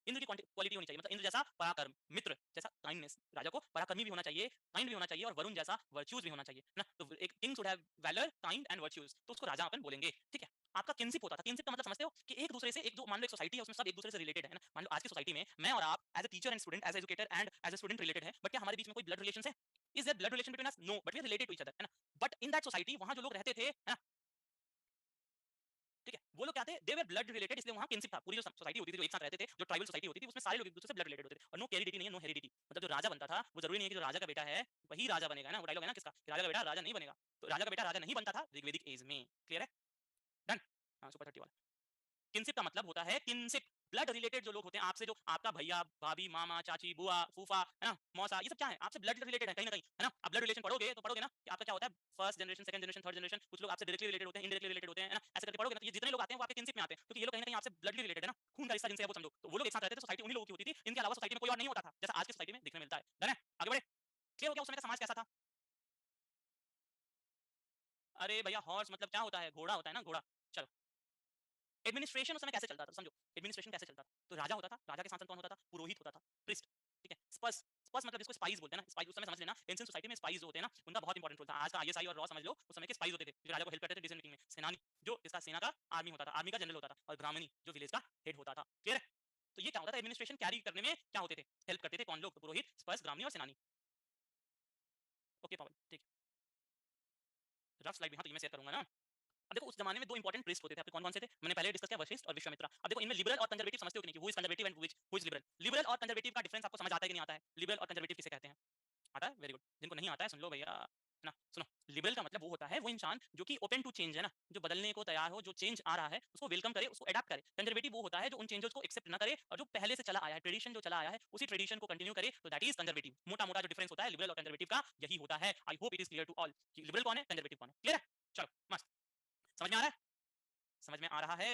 इंद्र की क्वालिटी होनी चाहिए, मतलब इंद्र जैसा पराक्रम, मित्र जैसा काइंडनेस, राजा को पराक्रमी भी होना चाहिए, काइंड भी होना चाहिए, और वरुण जैसा वर्च्यूज भी होना चाहिए ना। तो एक king should have valour, kind and virtues, तो उसको राजा अपन बोलेंगे। ठीक है, आपका किनशिप होता था। किनशिप का मतलब समझते हो कि एक दूसरे से, एक जो मान लो एक सोसाइटी है उसमें सब एक दूसरे से रिलेटेड है ना। मान लो आज की सोसाइटी में मैं और आप as a teacher and student, as educator and as a student related है, बट क्या हमारे बीच में कोई ब्लड रिलेशन है? Is there blood relation between us? No, but we are related to each other, है ना। बट इन दैट सोसाइटी वहां जो लोग रहते थे, है ना, ठीक है, वो लोग क्या थे, दे वर ब्लड रिलेटेड, इसलिए वहां किनशिप था। पूरी जो सोसाइटी होती थी, जो एक साथ रहते थे, जो ट्राइबल सोसाइटी होती थी, उसमें सारे लोग एक दूसरे से ब्लड रिलेटेड होते थे। और नो हेरिडिटी नहीं है, नो हेरिडिटी, मतलब जो राजा बनता था वो जरूरी नहीं है कि जो राजा का बेटा है वही राजा बनेगा, है ना। वो डायलॉग है ना किसका, कि राजा का बेटा राजा नहीं बनेगा। तो राजा का बेटा राजा नहीं बनता था ऋग्वेदिक एज में, क्लियर है, डन। हाँ, सुपर 30 वाला किनशिप का मतलब होता है किनशिप, ब्लड रिलेटेड जो लोग होते हैं आपसे, जो आपका भैया भाभी मामा चाची बुआ फूफा, है ना, मौसा, ये सब क्या है, आपसे ब्लड रिलेटेड है कहीं ना कहीं, है ना। आप ब्लड रिलेशन पढ़ोगे तो पढ़ोगे ना कि आपका क्या होता है, first generation, second generation, third generation. कुछ लोग आपसे डायरेक्टली रिलेटेड होते हैं, इनडायरेक्टली रिलेटेड होते हैं, है ना। ऐसे करके पढ़ोगे ना, तो ये जितने लोग आते हैं वो आपके किनशिप में आते हैं, क्योंकि ये लोग कहीं ना कहीं आपसे ब्लडली रिलेटेड है ना, खून का रिश्ता जिनसे है वो समझो। तो वो लोग एक साथ रहते थे, सोसाइटी उन्हीं लोगों की होती थी, इनके अलावा सोसाइटी में कोई और नहीं होता था, जैसा आज की सोसाइटी में देखने मिलता है। डन है, आगे बढ़े। क्लियर हो गया उस समय का समाज कैसा था? अरे भैया हॉर्स मतलब क्या होता है, घोड़ा होता है ना, घोड़ा। चलो, एडमिनिस्ट्रेशन उस समय कैसे चलता था समझो, एडमिनिस्ट्रेशन कैसे चलता था। तो राजा होता था, राजा के साथ कौन होता था, पुरोहित होता था, प्रिस्ट। ठीक है, स्पर्श, स्पर्श मतलब जिसको स्पाइस बोलते हैं ना, स्पाइस उस समय समझ लेना, एंशिएंट सोसाइटी में स्पाइस जो होते हैं ना उनका बहुत इंपॉर्टेंट रोल था। आज का आईएसआई और रॉ समझ लो, उस समय के स्पाइस होते थे जो राजा को हेल्प करते थे डिसीजन मेकिंग में। सेनानी, जो इसका सेना का आर्मी होता था, आर्मी का जनरल होता था, और ब्राह्मणी जो विलेज का हेड होता था, क्लियर है। तो ये क्या होता था, एडमिनिस्ट्रेशन कैरी करने में क्या होते थे, हेल्प करते थे कौन लोग, तो पुरोहित, स्पर्श, ब्राह्मणी और सेनानी। ओके पवन, ठीक है, रफ स्लाइड भी हाँ तो ये मैं शेयर करूंगा ना। अब देखो उस जमाने में दो इंपॉर्टेंट प्रीस्ट होते थे, आपके कौन कौन से थे, मैंने पहले डिस्कस किया, वशिष्ठ और विश्वामित्र। अब देखो इनमें लिबरल और कंजर्वेटिव समझते हो कि नहीं, who is conservative and who is liberal. Liberal और कंजर्वेटिव का डिफरेंस आपको समझ आता है कि नहीं आता है, लिबरल और कंजर्वेटिव किसे कहते हैं, आता है, वेरी गुड। जिनको नहीं आता है सुन लो भैया, ना सुनो। लिबरल का मतलब वो होता है वो इंसान जो कि ओपन टू चेंज है ना, जो बदलने को तैयार हो, जो चेंज आ रहा है उसको वेलकम करे, उसको अडॉप्ट करे। कंजर्वेटिव वो होता है जो उन चेंजेस को एक्सेप्ट ना करे और जो पहले से चला आया है, ट्रेडिशन जो चला आया है उसी ट्रेडिशन को कंटिन्यू करे, तो दैट इज कंजर्वेटिव। मोटा मोटा जो डिफरेंस होता है लिबरल और कंजर्वेटिव का यही होता है। I hope it is clear to all कि लिबरल कौन है, कंजर्वेटिव कौन है, क्लियर है। चलो मस्त, समझ में आ रहा है, समझ में आ रहा है,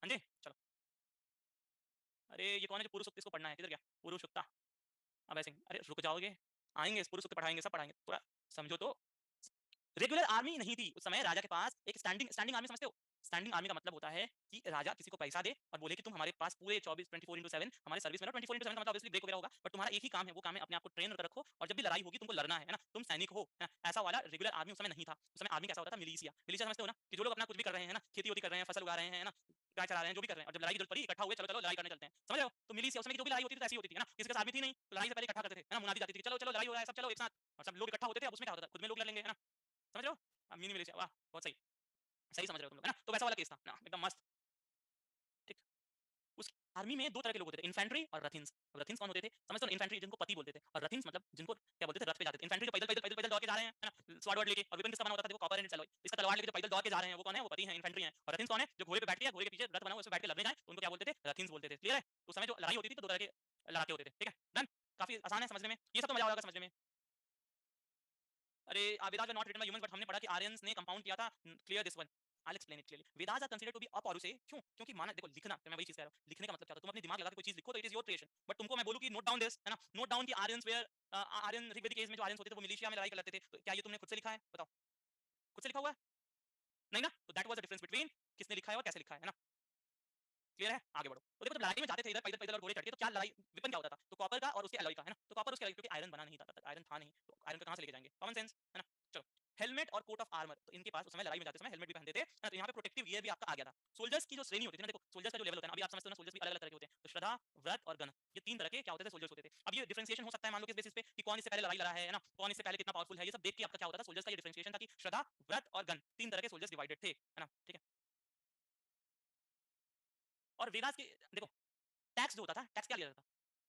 हाँ जी चलो। अरे ये कौन है जो पुरुष सूक्त इसको पढ़ना है, किधर गया पुरुष सूक्ता। अब ऐसे अरे रुक जाओगे, आएंगे इस पुरुष सूक्त पढ़ाएंगे, सब पढ़ाएंगे, पूरा समझो तो। रेगुलर आर्मी नहीं थी उस समय राजा के पास, एक स्टैंडिंग स्टैंडिंग आर्मी समझते हो। स्टैंडिंग आर्मी का मतलब होता है कि राजा किसी को पैसा दे और बोले कि तुम हमारे पास पूरे 24/7 हमारे सर्विस में रहो। 24/7 का मतलब ऑब्वियसली ब्रेक वगैरह होगा, पर तुम्हारा एक ही काम है, वो काम है अपने आप को ट्रेन कर रखो और जब भी लड़ाई होगी तुमको लड़ना है ना, तुम सैनिक हो, है ना? ऐसा वाला रेगुलर आर्मी उस समय नहीं था। उस समय आर्मी कैसा होता था, मिलिशिया। मिलिशिया समझते हो ना, कि जो लोग अपना कुछ भी कर रहे हैं ना, खेती होती कर रहे हैं, फसल उगा रहे हैं ना, गाय चला रहे हैं, जो भी कर रहे हैं, और जब लड़ाई की जरूरत पड़ी इकट्ठा हुए, चलो चलो लड़ाई करने चलते हैं, समझ रहे हो। तो मिलिशिया उसमें जो भी लड़ाई होती थी तो ऐसी होती थी ना, किसी के साथ भी थी नहीं तो लड़ाई से पहले इकट्ठा करते थे, है ना, मुनादी जाती थी, चलो चलो लड़ाई हो रहा है, सब चलो एक साथ, और सब लोग इकट्ठा होते थे। अब उसमें क्या होता था, खुद में लोग लड़ लेंगे, है ना, समझ रहे हो। मिनी मिलिशिया, वाह बहुत सही, सही समझ रहे हो तुम लोग, है ना। तो वैसा वाला केस था ना, एकदम मस्त। ठीक, उस आर्मी में दो तरह के लोग होते थे, इन्फेंट्री और रथिन्स। रथिन्स कौन होते थे समझते हो, इन्फेंट्री जिनको पति बोलते थे, और रथिन्स मतलब जिनको क्या बोलते थे, रथ पे जाते थे। इन्फेंट्री जो पैदल पैदल पैदल पैदल पैदल दौड़ के जा रहे हैं, है ना, स्वॉर्ड वर्ड लेके, और वेपन किसका बना होता था, देखो कॉपर एंड एलॉय, इसका तलवार लेके जो पैदल दौड़ के जा रहे हैं वो कौन है, वो परी है, इन्फेंट्री है। और रथिन्स कौन है, जो घोड़े पे बैठ के, घोड़े के पीछे रथ बना हुआ, उसमें बैठ के लड़ने जाए तो उनको क्या बोलते थे, रथिन्स बोलते थे। क्लियर है? उस समय जो लड़ाई होती थी तो दो तरह के लड़ाके होते थे, ठीक है, डन। काफी आसान है समझने में, ये सब तो मजा आएगा समझने में। अरे Vedas were not written by humans, but हमने पढ़ा कि आर्यंस ने कंपाउंड किया था। Clear this one, I explain it clearly. Vedas are considered to be apaurushe, क्यों? क्योंकि माना, देखो लिखना, तो मैं वही चीज कह रहा हूं, लिखने का मतलब क्या होता है, तुम अपने दिमाग लगा के कोई चीज लिखो तो it is your creation, but तुमको मैं बोलूं कि नोट डाउन दिस, है ना, नोट डाउन कि आर्यंस वेयर, आर्यन ऋग्वेदिक एज में जो आर्यंस होते थे वो मिलिशिया में लड़ाई कर लेते थे, तो क्या ये तुमने खुद से लिखा है, बताओ, खुद से लिखा हुआ है? नहीं ना, तो that was the difference between किसने लिखा है और कैसे लिखा है ना। क्लियर है? आगे बढ़ो। तो देखो जब लड़ाई में जाते थे इधर पैदल पैदल और घोड़े चढ़ के, तो क्या लड़ाई वेपन क्या होता था, तो कॉपर का और उसके एलॉय का, है ना, तो कॉपर उसके एलॉय, क्योंकि आयरन बना नहीं था, आयरन था नहीं, तो आयरन का कहां से लेके जाएंगे, कॉमन सेंस, है ना। चलो, हेलमेट और कोट ऑफ आर्मर, तो इनके पास उस समय लड़ाई में जाते समय हेलमेट भी पहनते थे, है ना, तो यहाँ पे प्रोटेक्टिव गियर भी आपका आ गया था। सोल्जर्स की जो श्रेणी होती थी ना, देखो सोल्जर्स का जो लेवल होता है ना, अभी आप समझते हो ना, सोल्जर्स भी अलग अलग तरह के होते हैं, तो श्रद्धा, व्रत और गण, ये तीन तरह के क्या होते थे, सोल्जर्स होते थे। अब ये डिफरेंशिएशन हो सकता है मान लो किस बेसिस पे कि कौन इससे पहले लड़ाई लड़ा है ना, कौन इससे पहले कितना पावरफुल है, ये सब देख के आपका क्या होता था, सोल्जर्स का ये डिफरेंशिएशन था कि श्रद्धा, व्रत और गण, तीन तरह के सोल्जर्स डिवाइडेड थे, है ना, ठीक है। और वेदास के देखो, टैक्स जो होता था, टैक्स क्या लिया जाता था,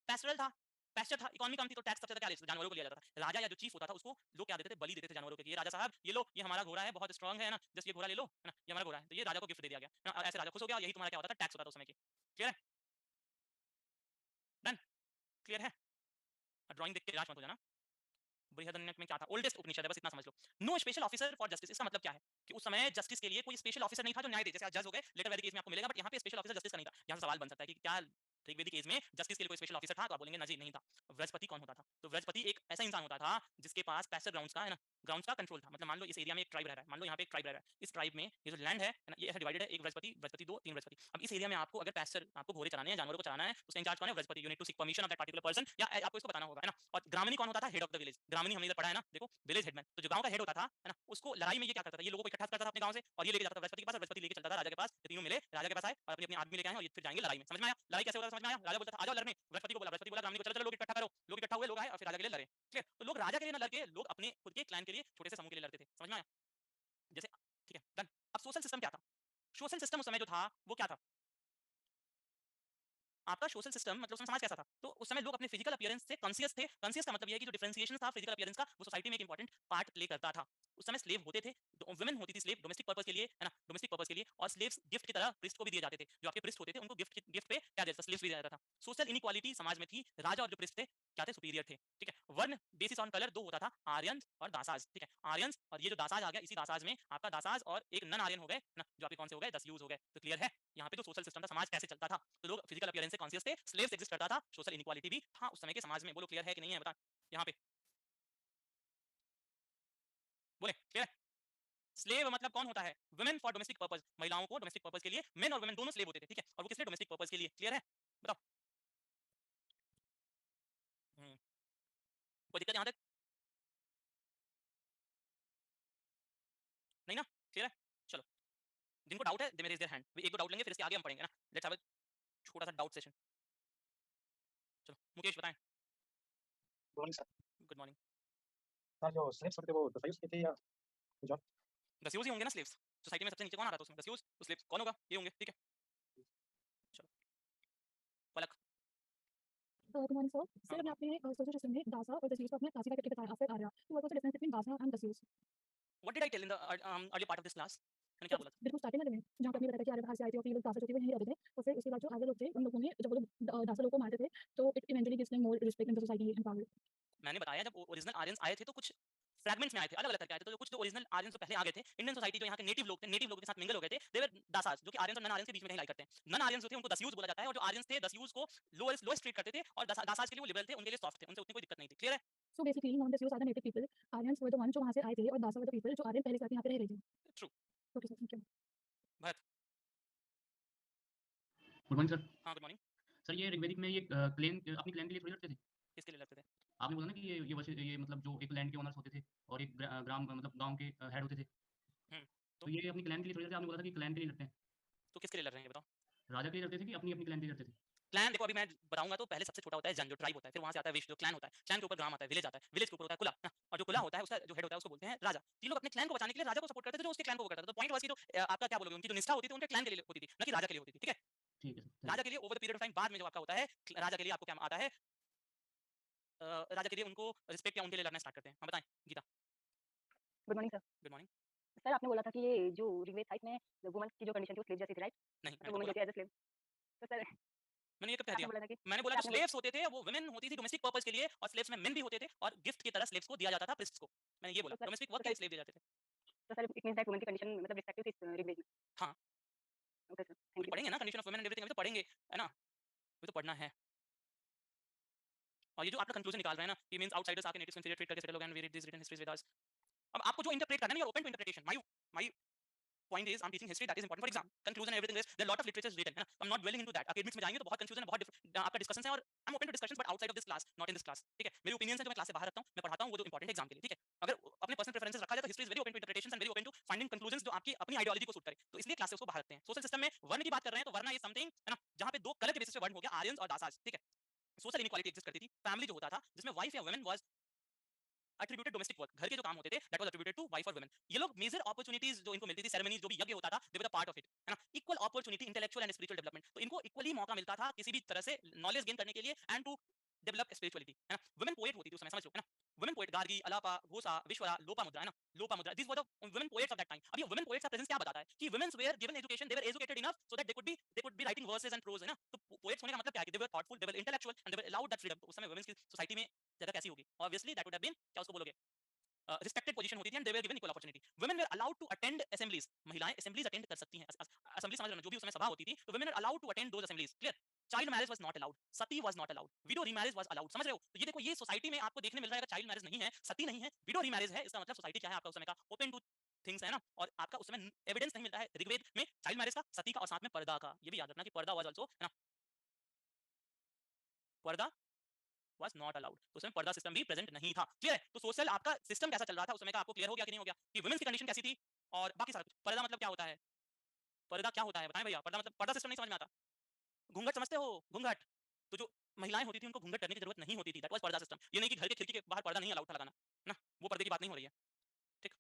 पैस्टोरल था, पैस्चर था, इकोनॉमी कम थी, तो टैक्स सबसे ज्यादा क्या लेते थे, जानवरों को लिया जाता था। राजा या जो चीफ होता था उसको लोग क्या देते थे, बलि देते थे जानवरों के, ये राजा साहब ये लो, ये हमारा घोड़ा है, बहुत स्ट्रांग है ना, जस्ट ये घोड़ा ले लो, है ना, ये हमारा घोड़ा है, तो ये राजा को गिफ्ट दे दिया गया ना, और ऐसे राजा खुश हो गया, यही तुम्हारा क्या होता था, टैक्स होता था उस समय की। क्लियर है? डन, क्लियर है? ड्राइंग देख के निराश मत हो जाना। बृहदन्यक में क्या था, ओल्डेस्ट उपनिषद है, बस इतना समझ लो। No special officer for justice, इसका मतलब क्या है कि उस समय जस्टिस के लिए कोई स्पेशल ऑफिसर नहीं था जो न्याय दे, जैसे आज जज हो गए, लेटर वैदिक केस में आपको मिलेगा, बट यहाँ पे स्पेशल ऑफिसर जस्टिस का नहीं था। यहाँ से सवाल बन सकता है कि क्या ऋग्वेदिक केस में जस्टिस के लिए कोई स्पेशल ऑफिसर था, तो आप बोलेंगे ना जी नहीं था। बृहस्पति कौन होता था, तो बृहस्पति एक ऐसा इंसान होता था जिसके पास पैस्चर ग्राउंड्स का, है ना, ग्राउंड्स का कंट्रोल था। मतलब मान लो इस एरिया में एक ट्राइब रह रहा है, मान लो यहाँ पे एक ट्राइब रह रहा है, इस ट्राइब में ये जो लैंड है ना, ये ऐसा डिवाइडेड है, एक बृहस्पति, बृहस्पति दो, तीन बृहस्पति। अब इस एरिया में आपको अगर पैस्चर, आपको घोड़े चलाने हैं, जानवरों को चलाना है, उसका इंचार्ज कौन है, Brihaspati. You need to seek permission of that particular person, या आपको इसको बताना होगा, है ना। और ग्रामणी कौन होता था, head of the village. Gramin हमने इधर पढ़ा है ना, देखो विलेज हेडमैन, तो जो गांव का हेड होता था, है ना, उसको लड़ाई में ये क्या करता था, ये लोगों को इकट्ठा करता था अपने गांव से, और ये लेके जाता था बृहस्पति के पास, और बृहस्पति लेके चलता था राजा के पास, तीनों मिले राजा के पास आए और अपने अपने आदमी लेके आए, और ये फिर जाएंगे लड़ाई में। समझ में आया लड़ाई कैसे होता है, समझ में आया। राजा बोलता था आ जाओ लड़ने, बृहस्पति को बोला, बृहस्पति बोला ग्रामणी को चलो चलो लोग इकट्ठा करो, लोग इकट्ठा हुए, लोग आए और फिर राजा के लिए लड़े। क्लियर? तो लोग राजा के लिए ना लड़के, लोग अपने खुद के क्लैन के लिए, छोटे से समूह के लिए लड़ते थे। समझ में आया? जैसे ठीक है डन। अब सोशल सिस्टम क्या था, सोशल सिस्टम उस समय जो था वो क्या था, आपका सोशल सिस्टम मतलब उसमें समाज कैसा था, तो उस समय लोग अपने फिजिकल अपीयरेंस से कॉन्शियस थे। कॉन्शियस का मतलब ये है कि जो डिफरेंशिएशन था फिजिकल अपीयरेंस का, वो सोसाइटी में एक इंपॉर्टेंट पार्ट प्ले करता था। उस समय स्लेव होते थे, वुमेन होती थी स्लेव डोमेस्टिक पर्पस के लिए, है ना, डोमेस्टिक पर्पस के लिए, और स्लेव्स गिफ्ट की तरह प्रिस्ट को भी दिए जाते थे। जो आपके प्रिस्ट होते थे उनको गिफ्ट गिफ्ट पे क्या देता था, स्लेव्स भी दिया जाता था। सोशल इनइक्वालिटी समाज में थी, राजा और जो प्रिस्ट थे क्या थे, सुपीरियर थे। ठीक है, वर्ण बेसिस ऑन कलर दो होता था, आर्यन और दासाज। ठीक है, आर्यंस, और ये जो दासाज आ गया, इसी दासाज में आपका दासाज और एक नन आर्यन हो गए ना, जो आपके कौन से हो गए, दस्यूज हो गए। तो क्लियर है यहाँ पे तो सोशल सिस्टम था, समाज कैसे चलता था, तो लोग फिजिकल अपीयरेंस से कॉन्शियस थे, स्लेव्स एग्जिस्ट करता था, सोशल इनइक्वालिटी भी था उस समय के समाज में। बोलो क्लियर है कि नहीं है, बता यहाँ पे, बोले क्लियर है। स्लेव मतलब कौन होता है, वुमेन फॉर डोमेस्टिक पर्पस, महिलाओं को डोमेस्टिक पर्पस के लिए मेन और वुमेन दोनों स्लेव होते थे। ठीक है, और वो किस लिए, डोमेस्टिक पर्पस के लिए। क्लियर है, बताओ। कोई दिक्कत यहाँ तक, नहीं ना, क्लियर है। चलो, जिनको डाउट है दे मेरे रेज देयर हैंड, एक दो डाउट लेंगे फिर इसके आगे हम पढ़ेंगे ना। लेट्स हैव अ छोटा सा डाउट सेशन। चलो मुकेश बताएं। Good morning sir. Good morning. Sir जो स्लेब्स होते थे वो दफायुस के थे या कुछ और? दस्यूज ही होंगे ना स्लेव्स, सोसाइटी में सबसे नीचे कौन आ रहा था उसमें, दस्यूज, तो स्लेव्स कौन होगा, ये होंगे। ठीक है, चलो पलक। Good morning sir. हाँ सर गुड मैं मॉर्निंग। अपने सोशल सिस्टम में दासा और दस्यूज को अपने क्लासिफाई करके बताया आफ्टर आर्या, तो what was the difference between dasa and dasyus? What did I tell in the early part of this class, मैंने क्या सर बोला था। बिल्कुल स्टार्टिंग में जहाँ पे आपने बताया कि आर्य बाहर से आए थे और फिर ये लोग दासा जो थे वो यहीं रहते थे, और फिर उसके बाद जो आर्य लोग थे उन लोगों ने जब वो लोग दासा लोगों को मारते थे तो it eventually gives them more respect in the society and power. मैंने बताया जब ओरिजिनल आर्यंस आए थे तो कुछ फ्रैगमेंट्स में आए थे, अलग अलग करके आए थे, तो कुछ जो ओरिजिनल आर्यंस तो पहले आ गए थे, इंडियन सोसाइटी जो यहाँ के नेटिव लोग थे, नेटिव लोगों के साथ मिंगल हो गए थे, दे वर दासास, जो कि आर्यंस और नन आर्यंस के बीच में कहीं लाई करते हैं। नन आर्यंस जो थे उनको दस्यूज बोला जाता है, और जो आर्यंस थे दस्यूज को लोएस्ट ट्रीट करते थे, और दासास के लिए वो लिबरल थे, उनके लिए सॉफ्ट थे, उनसे उतनी कोई दिक्कत नहीं थी। क्लियर है, so basically non Dasyus are the native people, Aryans were the one जो वहाँ से आए थे, और दासा वर द पीपल जो आर्यन पहले से आके यहाँ पे रह रहे थे। True. Okay sir, thank you. Bharat. Good morning sir. हाँ गुड मॉर्निंग। सर ये ऋग्वेदिक में ये क्लेम अपनी क्लेम के लिए थोड़ी लड़ते थे, किसके लिए लड़ते थे, आपने बोला ना कि ये वैसे ये मतलब जो एक लैंड के ओनर्स होते थे और एक ग्राम मतलब गांव के हेड होते थे, तो ये अपनी क्लैन के लिए थोड़ी लड़ते, आपने बोला था कि क्लैन के लिए लड़ते हैं, तो किसके लिए लड़ रहे हैं बताओ। राजा के लिए लड़ते थे कि अपनी अपनी क्लैन के लिए लड़ते थे? क्लैन देखो अभी मैं बताऊंगा, तो पहले सबसे छोटा होता है जन, जो ट्राइब होता है, फिर वहां से आता है विश, जो क्लैन होता है, क्लैन के ऊपर ग्राम आता है, विलेज आता है, विलेज के ऊपर होता है कुला ना? और जो कुला होता है उसका जो हेड होता है उसको बोलते हैं राजा। ये लोग अपने क्लैन को बचाने के लिए राजा को सपोर्ट करते थे, जो उसके क्लैन को करता था। तो पॉइंट वाज कि जो आपका क्या बोलोगे, उनकी जो निष्ठा होती थी उनके क्लैन के लिए होती थी, ना कि राजा के लिए होती थी। ठीक है, ठीक है सर, राजा के लिए over the period of time बाद में जो आपका होता है, राजा के लिए आपको क्या आता है, राजा के लिए उनको रिस्पेक्ट या उनके लिए लड़ना स्टार्ट करते हैं। हम बताएं Geeta. Good morning sir. Good morning. Sir आपने बोला था कि ये जो ऋग्वेद था इसमें वुमन की जो कंडीशन थी वो स्लेव जैसी थी, राइट? नहीं, मतलब वुमन जो थी एज अ स्लेव। तो सर मैंने ये कब कह आपने दिया? बोला था कि मैंने बोला सर जो आपने बोला स्लेव्स होते थे वो वुमेन होती थी डोमेस्टिक पर्पस के लिए, और स्लेव्स में मेन भी होते थे, और गिफ्ट की तरह स्लेव्स को दिया जाता था प्रीस्ट्स को। मैंने ये बोला तो सर डोमेस्टिक तो वर्क के सर लिए स्लेव दिए जाते थे। तो sir it means that woman की कंडीशन मतलब रिस्पेक्टिव थी इस ऋग्वेद में। हाँ। ओके सर, अभी थैंक यू। पढ़ेंगे ना condition of women and everything, अभी तो पढ़ेंगे, है ना? अभी तो पढ़ना है। और ये जो आपका कंक्लूजन निकाल रहे हैं ना, ये मींस आउटसाइडर्स आके नेटिव्स इंफीरियर ट्रीट करके सेटल हो गए and we read this written histories with us. अब आपको जो इंटरप्रेट करना है, you are open to interpretation. My point is I'm teaching history, that is important for exam conclusion and everything is there are lot of literatures written है ना, I'm not dwelling into that। academics में जाएंगे तो बहुत confusion है, बहुत आपका discussions है, और I'm open to discussions but outside of this class, not in this class, ठीक है? मेरी opinions है जो मैं क्लास से बाहर रखता हूँ, मैं पढ़ाता हूँ वो जो important है एग्जाम के लिए, ठीक है? अगर अपने पर्सनल प्रेफरेंसेस रखा जाए तो history is very open to interpretations and very open to finding conclusions जो आपकी अपनी आइडियोलॉजी को सूट करे, तो इसलिए क्लास से उसको बाहर रखते हैं। सोशल सिस्टम में वर्ण की बात कर रहे हैं तो वर्ण इज समथिंग, है ना, जहां पे दो कलर के बेसिस पे वर्ण हो गया, आर्यंस और दासाज, ठीक है? सोशल इनइक्वालिटी एग्जिस्ट करती थी, फैमिली जो होता था जिसमें वाइफ या women was attributed domestic work, घर के जो काम होते थे that was attributed to wife or women। ये लोग मेजर अपॉर्चुनिटीज जो इनको मिलती थी, सेरेमनीज जो भी यज्ञ होता था, they were the part of it, है ना? Equal opportunity intellectual and spiritual development, तो इनको इक्वली मौका मिलता था किसी भी तरह से नॉलेज गेन करने के लिए एंड टू डेवलप स्पिरिचुअलिटी, है ना? वुमेन पोएट होती थी उस समय, समझ लो, है ना? वुमेन पोएट गार्गी, अलापा, घोषा, विश्वरा, लोपामुद्रा, है ना? Lopamudra, these were the women poets of that time। अब ये women poets का प्रेजेंस क्या बताता है कि women were given education, they were educated enough so that they could be writing verses and prose, है ना? तो poets होने का मतलब क्या है कि they were thoughtful, they were intellectual and they were allowed that freedom। तो उस समय women's की सोसाइटी में जगह कैसी होगी? Obviously that would have been, क्या उसको बोलोगे, रिस्पेक्टेड पोजीशन होती थी and they were given equal opportunity. Women were allowed to attend assemblies, महिलाएं असेंबलीज अटेंड कर सकती हैं, असेंबली समझ रहे हो ना, जो भी उसमें सभा होती थी, तो women were allowed to attend those assemblies, clear? Child marriage was not allowed, sati was not allowed, widow remarriage was allowed, समझ रहे हो? तो ये देखो, ये सोसाइटी में आपको देखने मिल रहा है, चाइल्ड मैरिज नहीं है, सती नहीं है, विडो रीमैरिज है, इसका मतलब सोसाइटी क्या है आपका उस समय का, ओपन टू थिंग्स, है ना? और आपका उस समय एविडेंस नहीं मिलता है ऋग्वेद में चाइल्ड मैरिज का, सती का, और साथ में पर्दा का। ये भी याद रखना कि पर्दा वाज आल्सो, है ना, पर्दा was not allowed। तो उसमें पर्दा सिस्टम भी प्रेजेंट नहीं था, क्लियर है? तो सोशल आपका सिस्टम कैसा चल रहा था उस समय का आपको क्लियर हो गया कि नहीं हो गया, कि वुमेन्स की कंडीशन कैसी थी और बाकी सारा कुछ। पर्दा मतलब क्या होता है? पर्दा क्या होता है बताएं भैया? पर्दा मतलब, पर्दा सिस्टम नहीं समझ में आता? घूंघट समझते हो? घूंघट, तो जो महिलाएं होती थी उनको घूंघट करने की जरूरत नहीं होती थी, दैट वाज पर्दा सिस्टम। ये नहीं कि घर के खिड़की के बाहर पर्दा नहीं अलाउड था लगाना, ना, वो पर्दे की बात नहीं हो रही है, ठीक?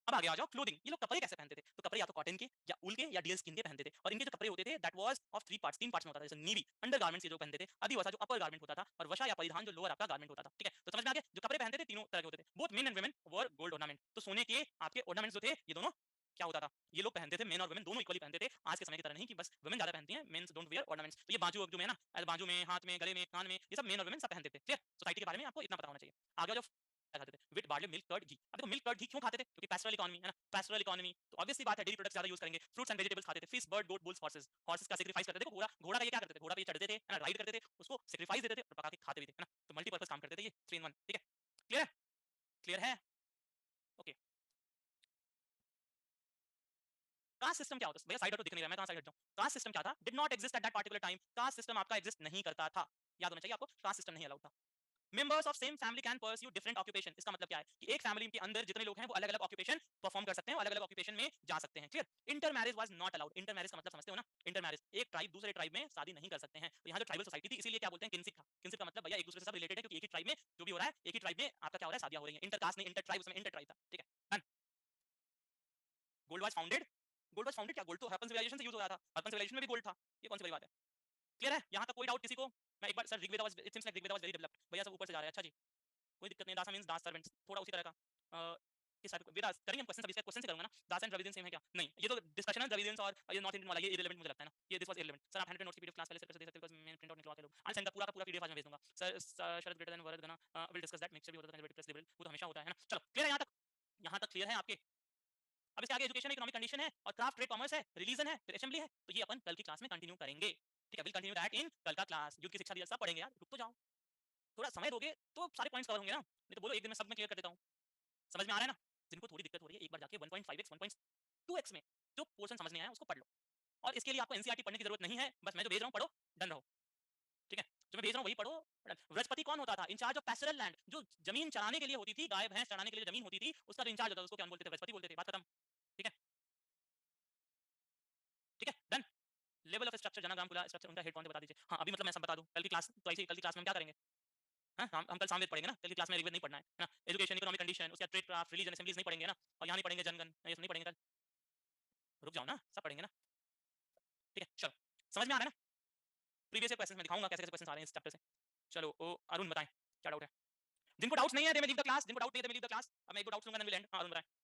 अब आगे आ जाओ, क्लोथिंग। ये लोग कपड़े कैसे पहनते थे? तो कपड़े या तो कॉटन के या ऊल के या डीएल स्किन के पहनते थे, और इनके जो कपड़े होते थे that was of three parts, तीन पार्ट्स में होता था। जैसे नीवी अंडरगारमेंट्स ये जो पहनते थे, अधिवसा जो अपर गारमेंट होता था, और वशा या परिधान जो लोअर आपका गारमेंट होता था, ठीक है? तो समझ में आ गया? जो कपड़े पहनते थे तीनों तरह के होते थे, both men and women were gold ornament. तो सोने के आपके ऑर्नामेंट्स जो थे ये दोनों क्या होता था, ये लोग पहनते थे, मेन और वुमेन दोनों इक्वली पहनते थे। आज के समय की तरह नहीं कि बस वुमेन ज्यादा पहनती हैं, मेंस डोंट वियर ऑर्नामेंट्स। तो ये बाजू जो में है ना, बाजू में, हाथ में, गले में, कान में, ये सब मेन और वुमेन सब पहनते थे, क्लियर? सोसाइटी के बारे में आपको इतना पता होना चाहिए। आगे जो क्या खाते थे, विट बार्ले मिल्क कर्ड घी। अब देखो मिल्क कर्ड घी क्यों खाते थे? क्योंकि पैस्टोरल इकोनॉमी, है ना, पैस्टोरल इकोनॉमी, तो ऑब्वियसली बात है डेयरी प्रोडक्ट्स ज्यादा यूज करेंगे। फ्रूट्स एंड वेजिटेबल्स खाते थे, फिश, बर्ड, गोट, बुल्स, हॉर्सेस, हॉर्सेस का सैक्रिफाइस करते थे। देखो घोड़ा, घोड़ा का ये क्या करते थे, घोड़ा पे ये चढ़ते थे, है ना, राइड करते थे, उसको सैक्रिफाइस देते थे और पका के खाते भी थे, है ना? तो मल्टीपर्पज काम करते थे ये, 3 इन 1, ठीक है? क्लियर है? क्लियर है? ओके। कास्ट सिस्टम क्या होता है भैया? साइड हटो, दिख नहीं रहा, मैं कहां साइड हट जाऊं? कास्ट सिस्टम क्या था? Did not exist at that particular time. Caste system आपका एग्जिस्ट नहीं करता था, याद होना चाहिए आपको, कास्ट सिस्टम नहीं अलाउड था। Members of same family can pursue different occupation. इसका मतलब क्या है कि एक फैमिली के अंदर जितने लोग हैं वो अलग अलग ऑक्यूपेशन परफॉर्म कर सकते हैं, अलग अलग ऑक्यूपेशन में जा सकते हैं, clear? Inter marriage was not allowed. Inter marriage का मतलब समझते हो ना? इंटर मैरिज, एक ट्राइब दूसरे ट्राइब में शादी नहीं कर सकते हैं। तो यहाँ जो ट्राइबल सोसाइटी थी इसीलिए क्या बोलते हैं, किनसिक था। किनसिक का मतलब भैया एक दूसरे से सब रिलेटेड है, क्योंकि एक ही ट्राइब में जो भी हो रहा है, एक ही ट्राइब में आपका क्या हो रहा है, शादियां हो रही हैं। इंटर कास्ट नहीं, इंटर ट्राइब, उसमें इंटर ट्राइब था, ठीक है? Done. Gold was founded, gold was founded क्या? गोल्ड तो हड़प्पन सिविलाइजेशन से यूज हो रहा था, हड़प्पन सिविलाइजेशन में भी गोल्ड था। ये कौन सी बड़ी बात है? क्लियर है? यहाँ तक कोई डाउट किसी को? मैं एक बार, sir Rigveda was, it seems like Rigveda was very developed, भैया सब ऊपर से जा रहे हैं, अच्छा जी, कोई दिक्कत नहीं। दासा मींस दास सर्वेंट्स, थोड़ा उसी तरह का किस टाइप वेदास करेंगे हम क्वेश्चन, अभी इसका क्वेश्चन से करूंगा ना। दास एंड द्रविडियन सेम है क्या? नहीं, ये तो डिस्कशन है द्रविडियंस और ये नॉर्थ इंडियन वाला, ये इररिलेवेंट मुझे लगता है ना, ये दिस वाज इररिलेवेंट। सर आप 100 नोट्स की पीडीएफ क्लास पहले से दे सकते हो, बिकॉज़ मैंने प्रिंट आउट निकलवा के लो, आई सेंड द पूरा का पूरा पीडीएफ आज मैं भेज दूंगा। सर शरद ग्रेटर देन वरद गना, विल डिस्कस दैट, मिक्सचर भी होता है, प्लस लिबरल, वो तो हमेशा होता है ना। चलो क्लियर है यहाँ तक? यहाँ तक क्लियर है आपके? अब इसके आगे एजुकेशन, इकोनॉमिक कंडीशन है, और क्राफ्ट, ट्रेड, कॉमर्स है, रिलीजन है, फिर असेंबली है। तो ये अपन कल की क्लास में कंटिन्यू करेंगे, ठीक है? विल कंटिन्यू दैट इन कल का क्लास। युद्ध की शिक्षा दी सब पढ़ेंगे यार, रुक तो जाओ, थोड़ा समय दोगे तो सारे पॉइंट्स कवर होंगे ना, नहीं तो बोलो एक दिन में सब में क्लियर कर देता हूँ। समझ में आ रहा है ना? जिनको थोड़ी दिक्कत हो रही है एक बार जाके 1.5x 1.2x में जो पोर्शन समझ नहीं आया उसको पढ़ लो, और इसके लिए आपको एनसीईआरटी पढ़ने की जरूरत नहीं है, बस मैं जो भेज रहा हूँ पढ़ो, डन रहो, ठीक है? जो मैं भेज रहा हूँ वही पढ़ो, डन। बृहस्पति कौन होता था? इंचार्ज ऑफ पैस्टोरल लैंड, जो जमीन चराने के लिए होती थी, गाय भैंस चराने के लिए जमीन होती थी, उसका इंचार्ज होता था, उसको क्या बोलते थे? बृहस्पति बोलते थे, बात खत्म, ठीक है? ठीक है, डन। लेवल ऑफ स्ट्रक्चर, जनाग्राम कुला स्ट्रक्चर, उनका हेड कौन थे बता दीजिए। हाँ अभी मतलब मैं सब बता दूं, कल की क्लास तो ऐसे, कल की क्लास में हम क्या करेंगे? हाँ हम कल सामवेद पढ़ेंगे ना, कल की क्लास में ऋग्वेद नहीं पढ़ना है ना। एजुकेशन, इकोनॉमिक कंडीशन, उसका ट्रेड, क्राफ्ट, रिलीजन, असेंबलीज नहीं पढ़ेंगे ना, और यहाँ नहीं पढ़ेंगे जनगण, ये सब नहीं पढ़ेंगे कल, रुक जाओ ना, सब पढ़ेंगे ना, ठीक है? चलो समझ में आ रहा है ना? प्रीवियस क्वेश्चन में दिखाऊंगा कैसे कैसे क्वेश्चन आ रहे हैं इस चैप्टर से। चलो ओ अरुण बताएं क्या डाउट है? जिनको डाउट्स नहीं है दे मे लीव द क्लास, जिनको डाउट नहीं है दे मे लीव द क्लास। अब मैं एक डाउट्स लूंगा देन विल एंड। हां, अरुण बताएं।